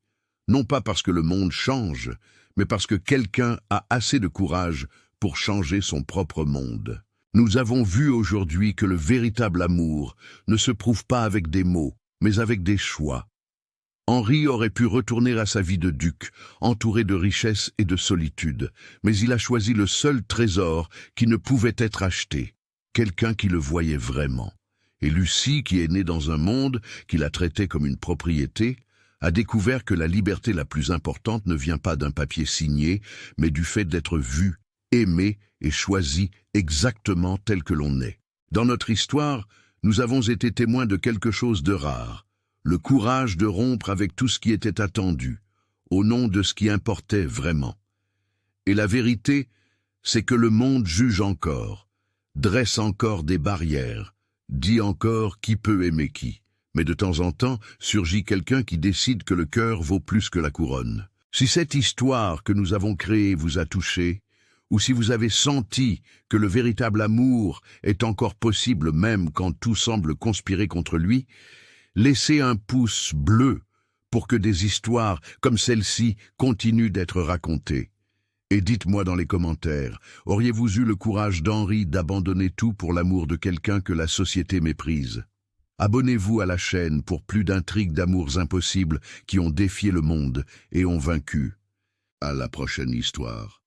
Non pas parce que le monde change, mais parce que quelqu'un a assez de courage pour changer son propre monde. Nous avons vu aujourd'hui que le véritable amour ne se prouve pas avec des mots, mais avec des choix. Henri aurait pu retourner à sa vie de duc, entouré de richesses et de solitude, mais il a choisi le seul trésor qui ne pouvait être acheté, quelqu'un qui le voyait vraiment. Et Lucie, qui est née dans un monde qu'il a traité comme une propriété, a découvert que la liberté la plus importante ne vient pas d'un papier signé, mais du fait d'être vu, aimé et choisi exactement tel que l'on est. Dans notre histoire, nous avons été témoins de quelque chose de rare, le courage de rompre avec tout ce qui était attendu, au nom de ce qui importait vraiment. Et la vérité, c'est que le monde juge encore, dresse encore des barrières, dit encore qui peut aimer qui. Mais de temps en temps, surgit quelqu'un qui décide que le cœur vaut plus que la couronne. Si cette histoire que nous avons créée vous a touché, ou si vous avez senti que le véritable amour est encore possible même quand tout semble conspirer contre lui, laissez un pouce bleu pour que des histoires comme celle-ci continuent d'être racontées. Et dites-moi dans les commentaires, auriez-vous eu le courage d'Henri d'abandonner tout pour l'amour de quelqu'un que la société méprise? Abonnez-vous à la chaîne pour plus d'intrigues d'amours impossibles qui ont défié le monde et ont vaincu. À la prochaine histoire.